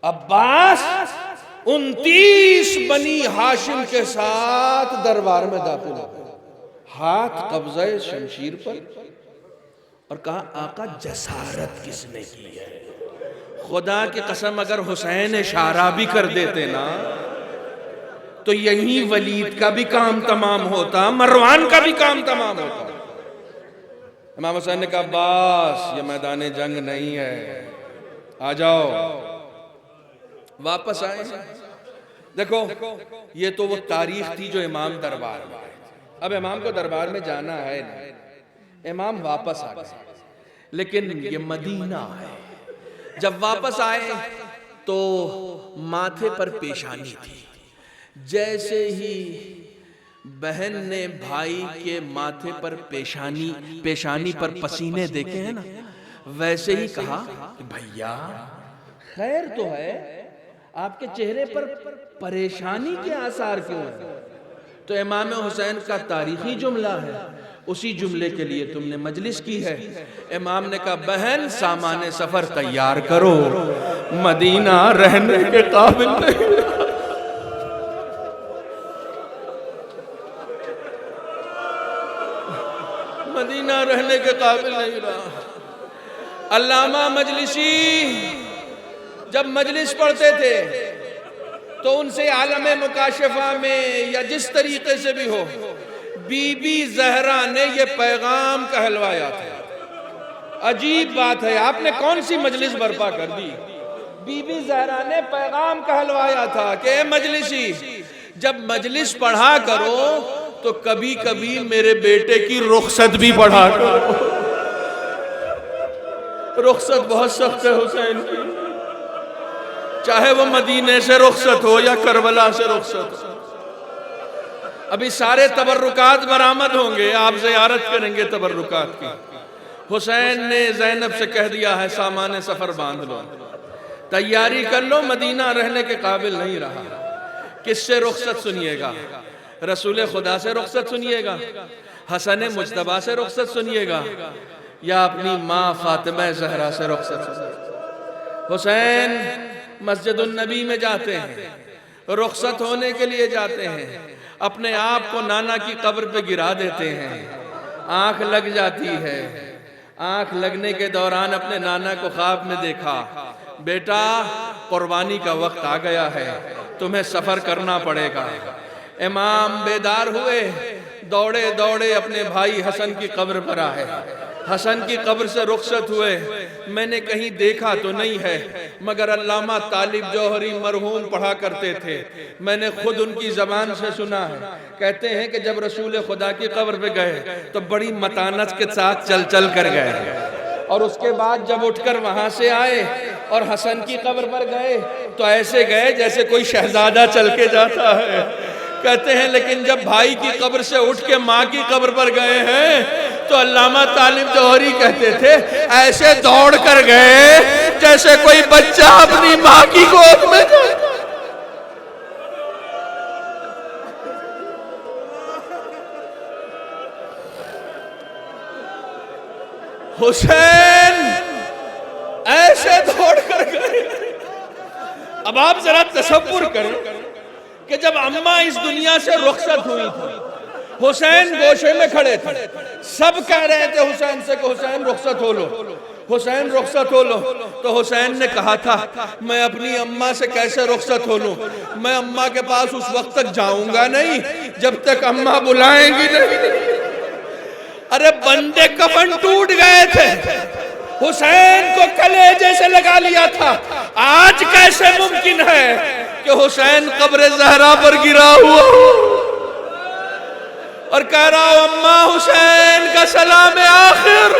अब्बास 29 बनी हाशिम के साथ दरबार में दाखिल हो गए। हाथ कब्ज़े शमशीर पर और कहा, आका जसारत किसने की है? खुदा की कसम, अगर हुसैन इशारा भी कर देते ना तो यही वलीद का भी काम तमाम होता, मरवान का भी काम तमाम होता। इमाम हुसैन ने कहा, बस ये मैदान जंग नहीं है, आ जाओ। वापस आए। देखो, ये तो वो तारीख थी जो इमाम दरबार में। अब इमाम को दरबार में जाना है ना, इमाम वापस आ गए, लेकिन ये मदीना है। जब वापस आए तो माथे पर पेशानी थी। जैसे ही बहन ने भाई के माथे पर पेशानी पर पसीने देखे हैं ना, वैसे ही कहा कि भैया खैर तो है, आपके चेहरे पर परेशानी के आसार क्यों है? तो इमाम हुसैन का तारीखी जुमला है, उसी जुमले के लिए तुमने मजलिस की है। इमाम ने कहा, बहन सामाने सफर तैयार करो, मदीना रहने के काबिल नहीं। मदीना रहने के काबिल नहीं रहा। अल्लामा मजलिसी जब मजलिस पढ़ते थे तो उनसे आलम मुकाशफा में या जिस तरीके से भी हो, बीबी जहरा ने ये पैगाम कहलवाया था। अजीब बात है, आपने कौन सी मजलिस बर्पा कर दी? बीबी जहरा ने पैगाम कहलवाया था कि मजलिसी, जब मजलिस पढ़ा करो तो कभी कभी मेरे बेटे की रुखसत भी पढ़ा करो। रुखसत बहुत सख्त है हुसैन की, चाहे वो मदीने से रुखसत हो या करबला से रुखसत हो। अभी सारे तबर्रुकात बरामद होंगे, आप ज़ियारत करेंगे तबर्रुकात की। हुसैन ने ज़ैनब से कह दिया है, सामाने सफ़र बांध लो, तैयारी कर लो, मदीना रहने के काबिल नहीं रहा। किससे रुखसत सुनिएगा? रसूल खुदा से रुखसत सुनिएगा, हसन मुज्तबा से रुखसत सुनिएगा, या अपनी माँ फातिमा ज़हरा से रुखसत सुनिएगा? हुसैन मस्जिदुन नबी में जाते हैं, रुखसत होने के लिए जाते हैं, अपने आप को नाना की कब्र पे गिरा देते हैं, आंख लग जाती है। आंख लगने के दौरान अपने नाना को ख्वाब में देखा, बेटा कुर्बानी का वक्त आ गया है, तुम्हें सफर करना पड़ेगा। इमाम बेदार हुए, दौड़े दौड़े अपने भाई हसन की कब्र पर आए, हसन की कब्र से रुखसत हुए। मैंने कहीं देखा तो नहीं है, मगर अल्लामा तालिब जौहरी मरहूम पढ़ा करते थे, मैंने खुद उनकी ज़बान से सुना है। कहते हैं कि जब रसूल खुदा की कब्र पे गए तो बड़ी मतानत के साथ चल चल कर गए, और उसके बाद जब उठकर वहां से आए और हसन की कब्र पर गए तो ऐसे गए जैसे कोई शहजादा चल के जाता है। कहते हैं लेकिन जब भाई की कब्र से उठ के माँ की कब्र पर गए हैं तो अल्लामा तालिब जौहरी कहते थे, ऐसे दौड़ कर गए जैसे कोई बच्चा अपनी माँ की गोद में जाए। हुसैन ऐसे दौड़ कर गए। अब आप जरा तसव्वुर करें कि जब अम्मा इस दुनिया से रुखसत हुई थी, हुसैन गोशे में खड़े थे, सब कह रहे थे हुसैन से कि हुसैन रुखसत हो लो, हुसैन रुखसत हो लो। तो हुसैन ने कहा था, मैं अपनी अम्मा से कैसे रुखसत हो लूं? मैं अम्मा के पास उस वक्त तक जाऊंगा नहीं जब तक अम्मा बुलाएंगी नहीं। अरे बंदे कफन टूट गए थे, हुसैन को कलेजे से लगा लिया था। आज कैसे मुमकिन है कि हुसैन कब्र ज़हरा पर गिरा हुआ और कह रहा हूं, अम्मा हुसैन का सलाम आखिर।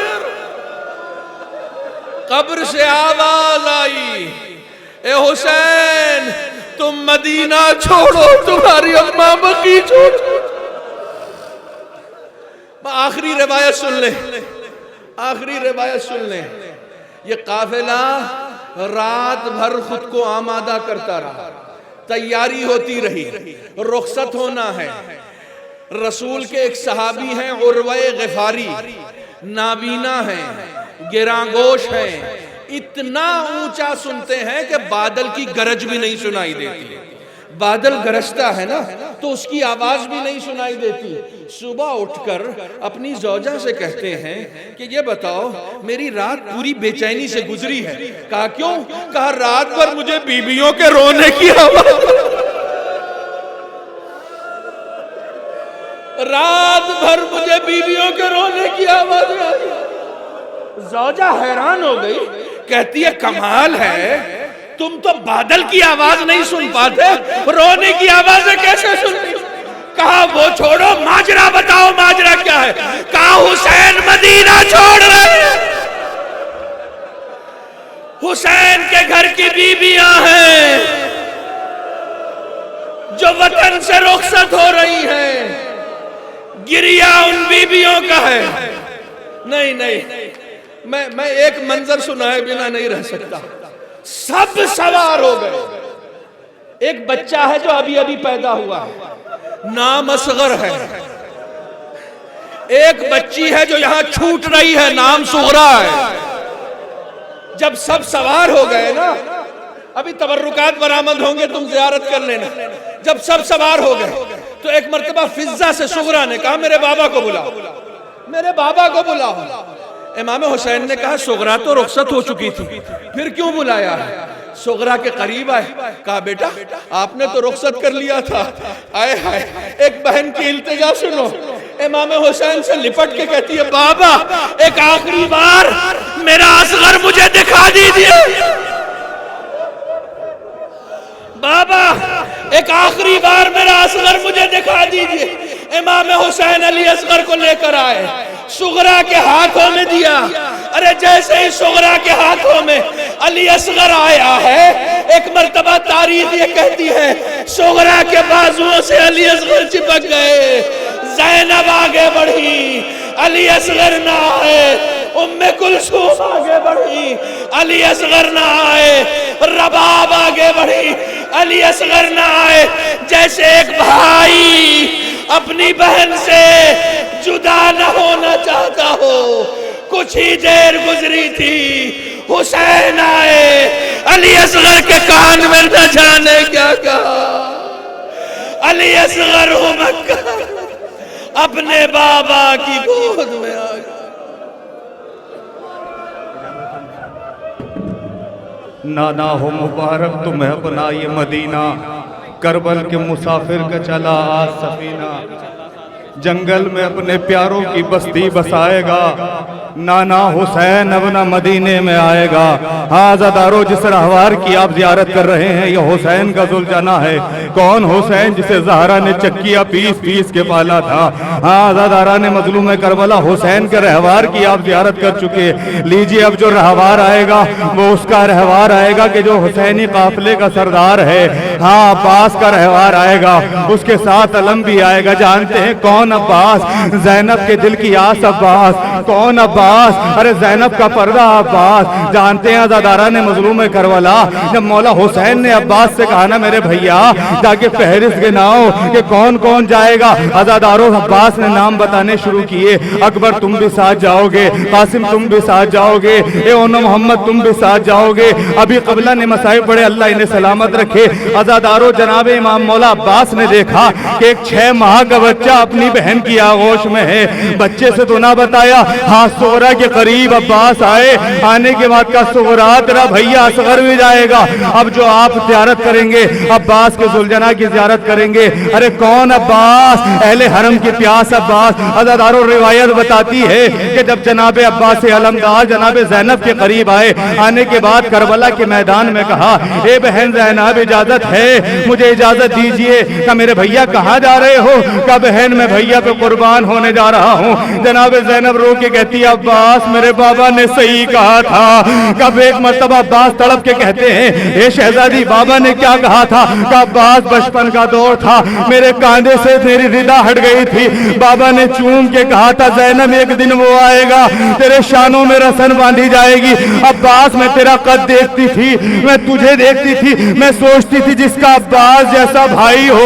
कब्र से आवाज आई, ए हुसैन तुम मदीना छोड़ो, तुम्हारी अम्मा बकी छोड़ो। आखिरी रिवायत सुन ले, आखिरी रिवायत सुन ले। ये काफिला रात भर खुद को आमादा करता रहा, तैयारी होती रही, रुखसत होना है। रसूल के एक सहाबी हैं उर्वे गिफारी, नाबीना हैं, गिरांगोश हैं, इतना ऊंचा सुनते हैं कि बादल की गरज भी नहीं सुनाई देती। बादल गरजता है ना तो उसकी आवाज भी नहीं सुनाई देती। सुबह उठकर अपनी ज़ौजा से कहते हैं कि ये बताओ मेरी रात पूरी बेचैनी से गुजरी है। कहा क्यों? कहा रात भर मुझे बीवियों के रोने की आवाज, रात भर मुझे बीवियों के रोने की आवाज आई। ज़ौजा हैरान हो गई, कहती है कमाल है, तुम तो बादल की आवाज नहीं सुन पाते, रोने की आवाजें कैसे सुनती? कहा वो छोड़ो, माजरा बताओ, माजरा क्या है? कहा हुसैन मदीना छोड़ रहे हैं, हुसैन के घर की बीबियां हैं जो वतन से रुखसत हो रही हैं, गिरिया उन बीबियों का है। नहीं नहीं, मैं एक मंजर सुनाए बिना नहीं रह सकता। सब सवार हो गए। एक बच्चा है जो अभी अभी पैदा हुआ है, नाम असगर है। एक बच्ची है जो यहां छूट रही है, नाम सुगरा है। जब सब सवार हो गए ना, अभी तबर्रुकात बरामद होंगे, तुम ज़ियारत कर लेना। जब सब सवार हो गए तो एक मर्तबा फिजा से सुगरा ने कहा मेरे बाबा को बुलाओ, मेरे बाबा को बुलाओ। इमाम हुसैन ने कहा सुगरा तो रुखसत हो चुकी थी, फिर क्यों बुलाया? सुगरा के करीब आए, कहा बेटा आपने तो रुखसत कर लिया था। आए हाय, एक बहन की इल्तिजा सुनो। इमाम हुसैन से लिपट के कहती है बाबा एक आखिरी बार मेरा असगर मुझे दिखा दीजिए, बाबा एक आखिरी बार मेरा असगर मुझे दिखा दीजिए। इमाम हुसैन अली असगर को लेकर आए, सुगरा के हाथों में दिया। अरे जैसे ही सुगरा के हाथों में अली असगर आया है, एक मर्तबा तारीख ये कहती है सुगरा के बाजुओं से अली असगर चिपक गए। ज़ैनब आगे बढ़ी, अली असगर ना आए। उम्मे कुलसूम आगे बढ़ी, अली असगर ना आए। रबाब आगे बढ़ी, अली असगर ना आए। जैसे एक भाई अपनी बहन से जुदा न होना चाहता हो। कुछ ही देर गुजरी थी, हुसैन आए, अली असगर के कान में न जाने क्या कहा। अली असगर हो मक्का, अपने बाबा की गोद में आ गया। नाना हो मुबारक तुम्हें अपना ये मदीना, करबल के मुसाफिर का चला आज सफीना। जंगल में अपने प्यारों की बस्ती बसाएगा, नाना हुसैन अपना मदीने में आएगा। हाँ ज़ादारो, जिस रहवार की आप जियारत कर रहे हैं ये हुसैन का जुलझना है। कौन हुसैन? जिसे ज़हरा ने चक्किया पीस पीस के पाला था। हाँ ज़ादारा ने मजलूम करबला हुसैन के रहवार की आप जियारत कर चुके। लीजिए अब जो रहवार आएगा वो उसका रहवार आएगा कि जो हुसैनी काफिले का सरदार है। हाँ अब्बास का रहवार आएगा, उसके साथ अलम भी आएगा। जानते हैं कौन अब्बास? ज़ैनब के दिल की आस अब्बास। कौन अब्बास? अरे ज़ैनब का पर्दा अब्बास। जानते हैं अज़ादारा ने मजलूम करबला जब मौला हुसैन ने अब्बास से कहा ना मेरे भैया जाके फहरिस्त गिनाओ कि कौन कौन जाएगा, अज़ादारों अब्बास ने नाम बताने शुरू किए। अकबर तुम भी साथ जाओगे, कासिम तुम भी साथ जाओगे, ए ओनो मोहम्मद तुम भी साथ जाओगे। अभी कबला ने मसाइब पड़े, अल्लाह इन्हें सलामत रखे। अज़ादारों जनाब इमाम मौला अब्बास ने देखा कि एक 6 माह का बच्चा अपनी बहन की आगोश में है। बच्चे से तो ना बताया। हाँ सुगरा के करीब अब्बास आए, आने के बाद का सुगरा तेरा भैया असगर भी जाएगा। अब जो आप ज़ियारत करेंगे अब्बास के जुलझना की ज़ियारत करेंगे। अरे कौन अब्बास? अहले हरम की प्यास अब्बास। अज़ादारों रिवायत बताती है कि जब जनाब अब्बास अलमदार जनाब ज़ैनब के करीब आए, आने के बाद करबला के मैदान में कहा ए बहन ज़ैनब इजाजत है, मुझे इजाजत दीजिए। क्या मेरे भैया कहाँ जा रहे हो? क्या बहन मैं भैया पे कुर्बान होने जा रहा हूँ। जनाब ज़ैनब रो के कहती है अब्बास मेरे बाबा ने सही कहा था। कब एक मर्तबा अब्बास तड़प के कहते हैं ए शहजादी बाबा ने क्या कहा था? का अब्बास बचपन का दौर था, मेरे कांधे से मेरी रिदा हट गई थी। बाबा ने चूम के कहा था ज़ैनब एक दिन वो आएगा, तेरे शानों में रसन बांधी जाएगी। अब्बास मैं तेरा कद देखती थी, मैं तुझे देखती थी, मैं सोचती थी जिसका अब्बास जैसा भाई हो,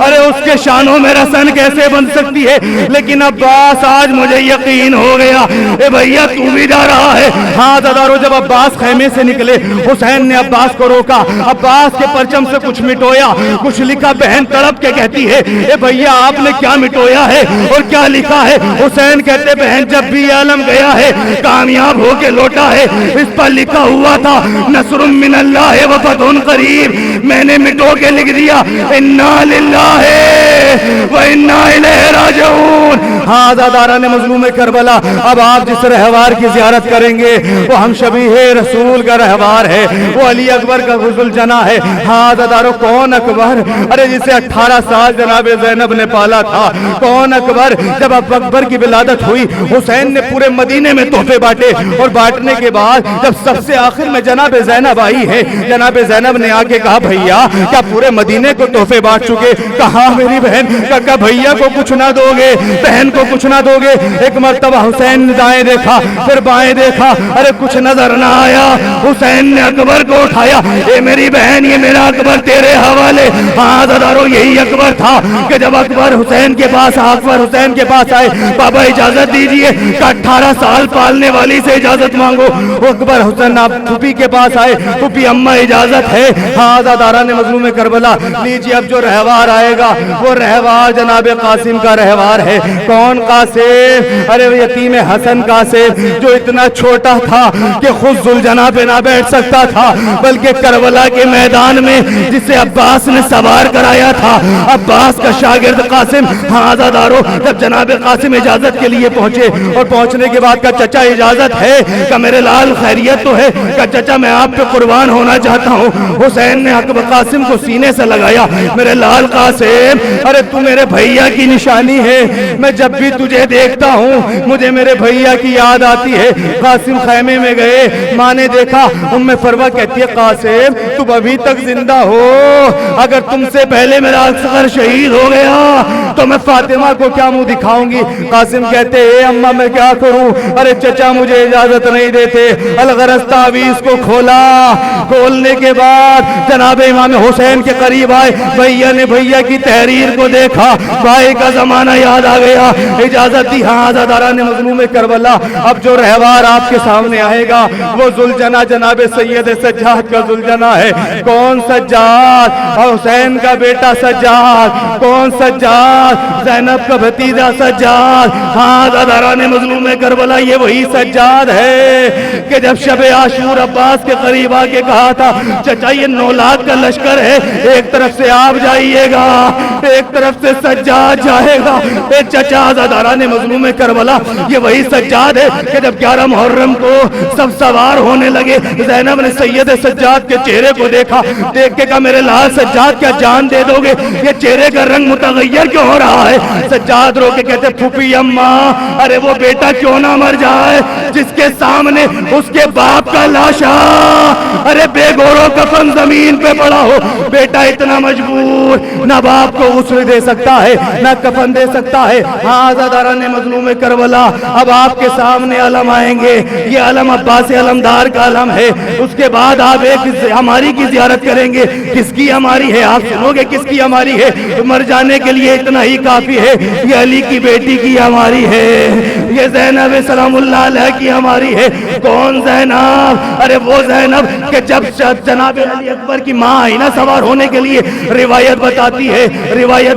अरे उसके शानों में रसन कैसे बन सकती है। लेकिन अब्बास आज मुझे यकीन हो गया। ए भैया तू भी जा रहा है? हाँ दादारो। जब अब्बास खेमे से निकले, हुसैन ने अब्बास को रोका, अब्बास के परचम से कुछ मिटोया, कुछ लिखा। बहन तड़प के कहती है, ए भैया आपने क्या मिटोया है और क्या लिखा है? हुसैन कहते, बहन जब भी आलम गया है कामयाब होके लौटा है, इस पर लिखा हुआ था नसरुम मिनल्लाह व फतहुन करीब। मैंने मिटो के लिख दिया इन्ना लिल्लाहि व इन्ना इलैहि राजिऊन। हाँ दादारा ने मजलूम करबला, अब आप जिस रहवार की जियारत करेंगे वो हम शबीह रसूल का रहवार है, वो अली अकबर का गुजुल जना है। हाँ दादारो, कौन अकबर? अरे जिसे 18 साल जनाब ज़ैनब ने पाला था। कौन अकबर? जब अकबर की विलादत हुई, हुसैन ने पूरे मदीने में तोहफे बांटे और बांटने के बाद जब सबसे आखिर में जनाब ज़ैनब आई है, जनाब ज़ैनब ने आके कहा, भैया क्या पूरे मदीने को तोहफे बांट चुके? कहा मेरी बहन। क्या भैया को कुछ ना दोगे? बहन को कुछ ना दोगे? एक मर्तबा हुसैन ने दाएं देखा, फिर बाएं देखा, अरे कुछ नजर ना आया। हुसैन ने अकबर को उठाया, ए मेरी बहन ये मेरा अकबर तेरे हवाले। हाँ दादारो, यही अकबर था कि जब अकबर हुसैन के पास आए, बाबा इजाजत दीजिए, 18 साल पालने वाली से इजाजत मांगो। वो अकबर हुसैन आप फूफी के पास आए, फूफी अम्मा इजाजत है? हाँ दादारा ने मजलूम करबला, लीजिए अब जो रहवार आएगा वो रहवार जनाब कासिम का रहवार है। कौन कासिम? अरे यतीम हसन कासिम, जो इतना छोटा था कि खुद जुलजना पे ना बैठ सकता था, बल्कि करबला के मैदान में जिसे अब्बास ने सवार कराया था, अब्बास का शागिर्द कासिम। हाँ दादारो, जब जनाब कासिम इजाजत के लिए पहुंचे और पहुंचने के बाद का चचा इजाजत है? का मेरे लाल खैरियत तो है? का चचा मैं आप पे कुर्बान होना चाहता हूँ। हुसैन ने अकबर कासिम को सीने से लगाया, मेरे लाल कासिम अरे तू मेरे भैया की निशानी है, मैं जब भी तुझे देखता हूँ मुझे मेरे भैया की याद आती है। कासिम खैमे में गए, माँ ने देखा, उम्मे फरवा कहती है, कासिम तुम अभी तक जिंदा हो, अगर तुमसे पहले मेरा असगर शहीद हो गया तो मैं फातिमा को क्या मुंह दिखाऊंगी। कासिम कहते, ए अम्मा मैं क्या करूं? अरे चचा मुझे इजाजत नहीं देते। अलगरज तावीज़ को खोला, खोलने के बाद जनाब इमाम हुसैन के करीब आए, भैया ने भैया की तहरीर को देखा, भाई का जमाना याद आ गया, इजाजत दी। हाँ दादारा ने मजलूम करबला, अब जो रहवार आपके सामने आएगा वो जुलजना जनाब सैयद सज्जाद का जुलजना है। कौन सज्जाद? हुसैन का बेटा सज्जाद। कौन सज्जाद? ज़ैनब का भतीजा सज्जाद। हाँ दादारा ने मजलूम करबला, ये वही सज्जाद है कि जब शबे आशूर अब्बास के करीब आके कहा था, चचा ये 9 लाख का लश्कर है, एक तरफ से आप जाइएगा, एक तरफ से सज्जाद जाएगा। चचा दादारा ने मजलूम करबला, ये वही सज्जाद है कि जब 11 मुहर्रम को सब सवार होने लगे, ज़ैनब ने सैयद सज्जाद के चेहरे को देखा, देख के कहा, मेरे लाल सज्जाद क्या जान दे दोगे? ये चेहरे का रंग मुतगय्यर क्यों हो रहा है? सज्जाद रो के कहते, फूफी अम्मा अरे वो बेटा क्यों ना मर जाए जिसके सामने उसके बाप का लाशा, अरे बेगोरो कफन जमीन पे पड़ा हो। बेटा इतना मजबूर, ना बाप को गुस्ल दे सकता है ना कफन दे सकता है। हाँ दादारा ने मजलूम करबला, अब आपके सामने अलम आएंगे, ये अलम अब्बास अलमदार का अलम है। उसके बाद आप एक हमारी की जियारत करेंगे। किसकी हमारी है? आप सुनोगे किसकी हमारी है? मर जाने के लिए इतना ही काफी है, ये अली की बेटी की हमारी है, ये ज़ैनब सलामुल्लाह अलैहा की हमारी है। कौन ज़ैनब? अरे वो ज़ैनब कि जब जनाब अली अकबर की माँ आई ना सवार होने के लिए, रिवायत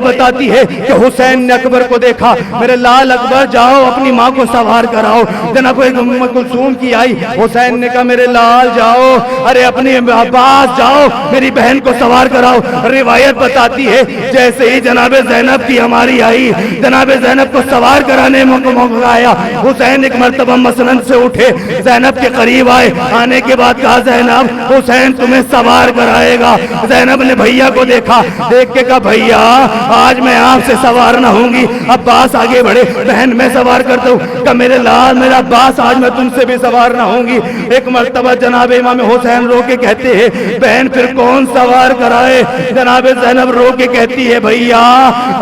बताती है कि हुसैन ने अकबर को देखा, मेरे लाल अकबर जाओ अपनी माँ को सवार कराओ। जनाब उम्मे कुलसूम की आई, हुसैन ने कहा, मेरे लाल जाओ, अरे अपने अब्बास जाओ मेरी बहन को सवार कराओ। रिवायत बताती है जैसे ही जनाब ज़ैनब की हमारी आई, जनाब ज़ैनब को सवार कराने मौका आया, हुसैन एक मर्तबा मसनद से उठे, ज़ैनब के करीब आए, आने के बाद कहा, ज़ैनब हुसैन तुम्हें सवार कराएगा। ज़ैनब ने भैया को देखा, देख के कहा, भैया आज मैं आपसे सवार ना होंगी। अब्बास आगे बढ़े, बहन मैं सवार करता हूँ कि मेरे लाल मेरा अब्बास आज मैं तुमसे भी सवार ना होंगी। एक मर्तबा जनाब इमाम हुसैन रो के कहते हैं बहन फिर कौन सवार कराए? जनाब ज़ैनब रो के कहती है भैया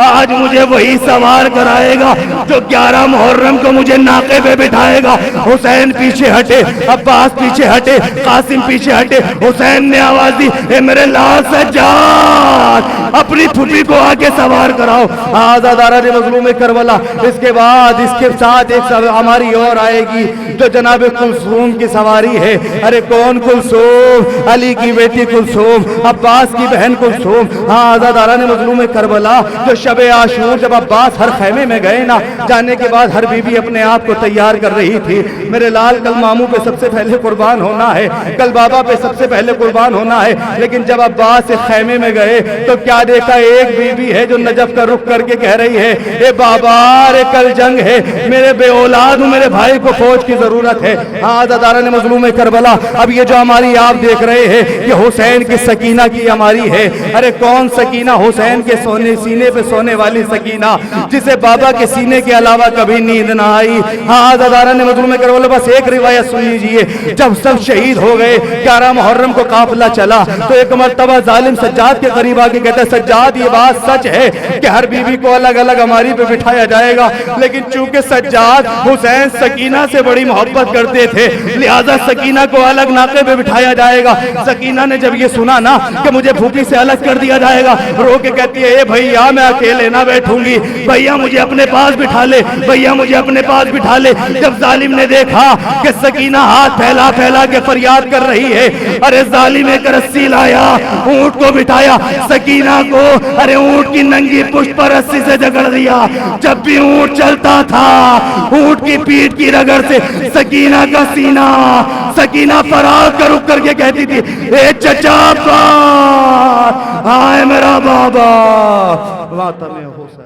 आज मुझे वही सवार कराएगा जो 11 मुहर्रम को मुझे नाके पे बिठाएगा। हुसैन पीछे हटे, अब्बास पीछे हटे, कासिम पीछे हटे। हुसैन ने आवाज दी ए मेरे लाल सज्जाद अपनी फूफी को आके सवार कराओ। आज़ादारा ने मजलूम करबला। इसके बाद इसके साथ एक हमारी और आएगी जो जनाब कुलसूम की सवारी है। अरे कौन कुलसूम? अली की बेटी कुलसूम, अब्बास की बहन कुलसूम। हाँ आज़ादारा ने मजलूम करबला जो शबे आशूर जब अब्बास हर खैमे में गए ना, जाने के बाद हर बीबी अपने आप को तैयार कर रही थी। मेरे लाल कल मामू पे सबसे पहले कुर्बान होना है, कल बाबा पे सबसे पहले कुर्बान होना है। लेकिन जब अब्बास से खैमे में गए तो क्या देखा? एक बीबी है जो नजफ का रुख करके कह रही है ए बाबा रे कल जंग है, मेरे बे औलाद हूं, मेरे भाई को फौज की जरूरत है। आज़ादारा ने मजलूम करबला। अब ये जो हमारी आप देख रहे हैं ये हुसैन की सकीना की हमारी है। अरे कौन सकीना? हुसैन के सोने सीने पे सोने वाली सकीना जिसे बाबा के सीने के अलावा कभी नींद ना आई। हाँ आज़ादारा ने मजलूम करबला। बस एक रिवायत सुन लीजिए। जब सब शहीद हो गए 11 मुहर्रम को काफिला चला तो एक मर्तबा जालिम सज्जाद के करीब आके कहता है सज्जाद ये बात सच है कि हर बीवी को अलग अलग हमारी पे बिठाया जाएगा, लेकिन चूंकि सज्जाद हुसैन सकीना से बड़ी मोहब्बत करते थे लिहाजा सकीना को अलग नाके पे बिठाया जाएगा। सकीना ने जब ये सुना ना कि मुझे फूफी से अलग कर दिया जाएगा, रो के कहती है ए भैया मैं अकेले ना बैठूंगी, भैया मुझे अपने पास बिठा ले, भैया मुझे अपने पास बिठा ले। जब जालिम ने देखा कि सकीना हाथ फैला फैला के फरियाद कर रही है, अरे जालिम एक रस्सी लाया, ऊंट को बिठाया सकीना को, अरे ऊंट की नंगी पुष्ट पर रस्सी से जकड़ दिया। जब भी ऊंट चलता था ऊंट की पीठ की रगड़ से सकीना का सीना, सकीना फराग कर रुक करके कहती थी ए चचा हाय मेरा बाबा वातमे हुसैन।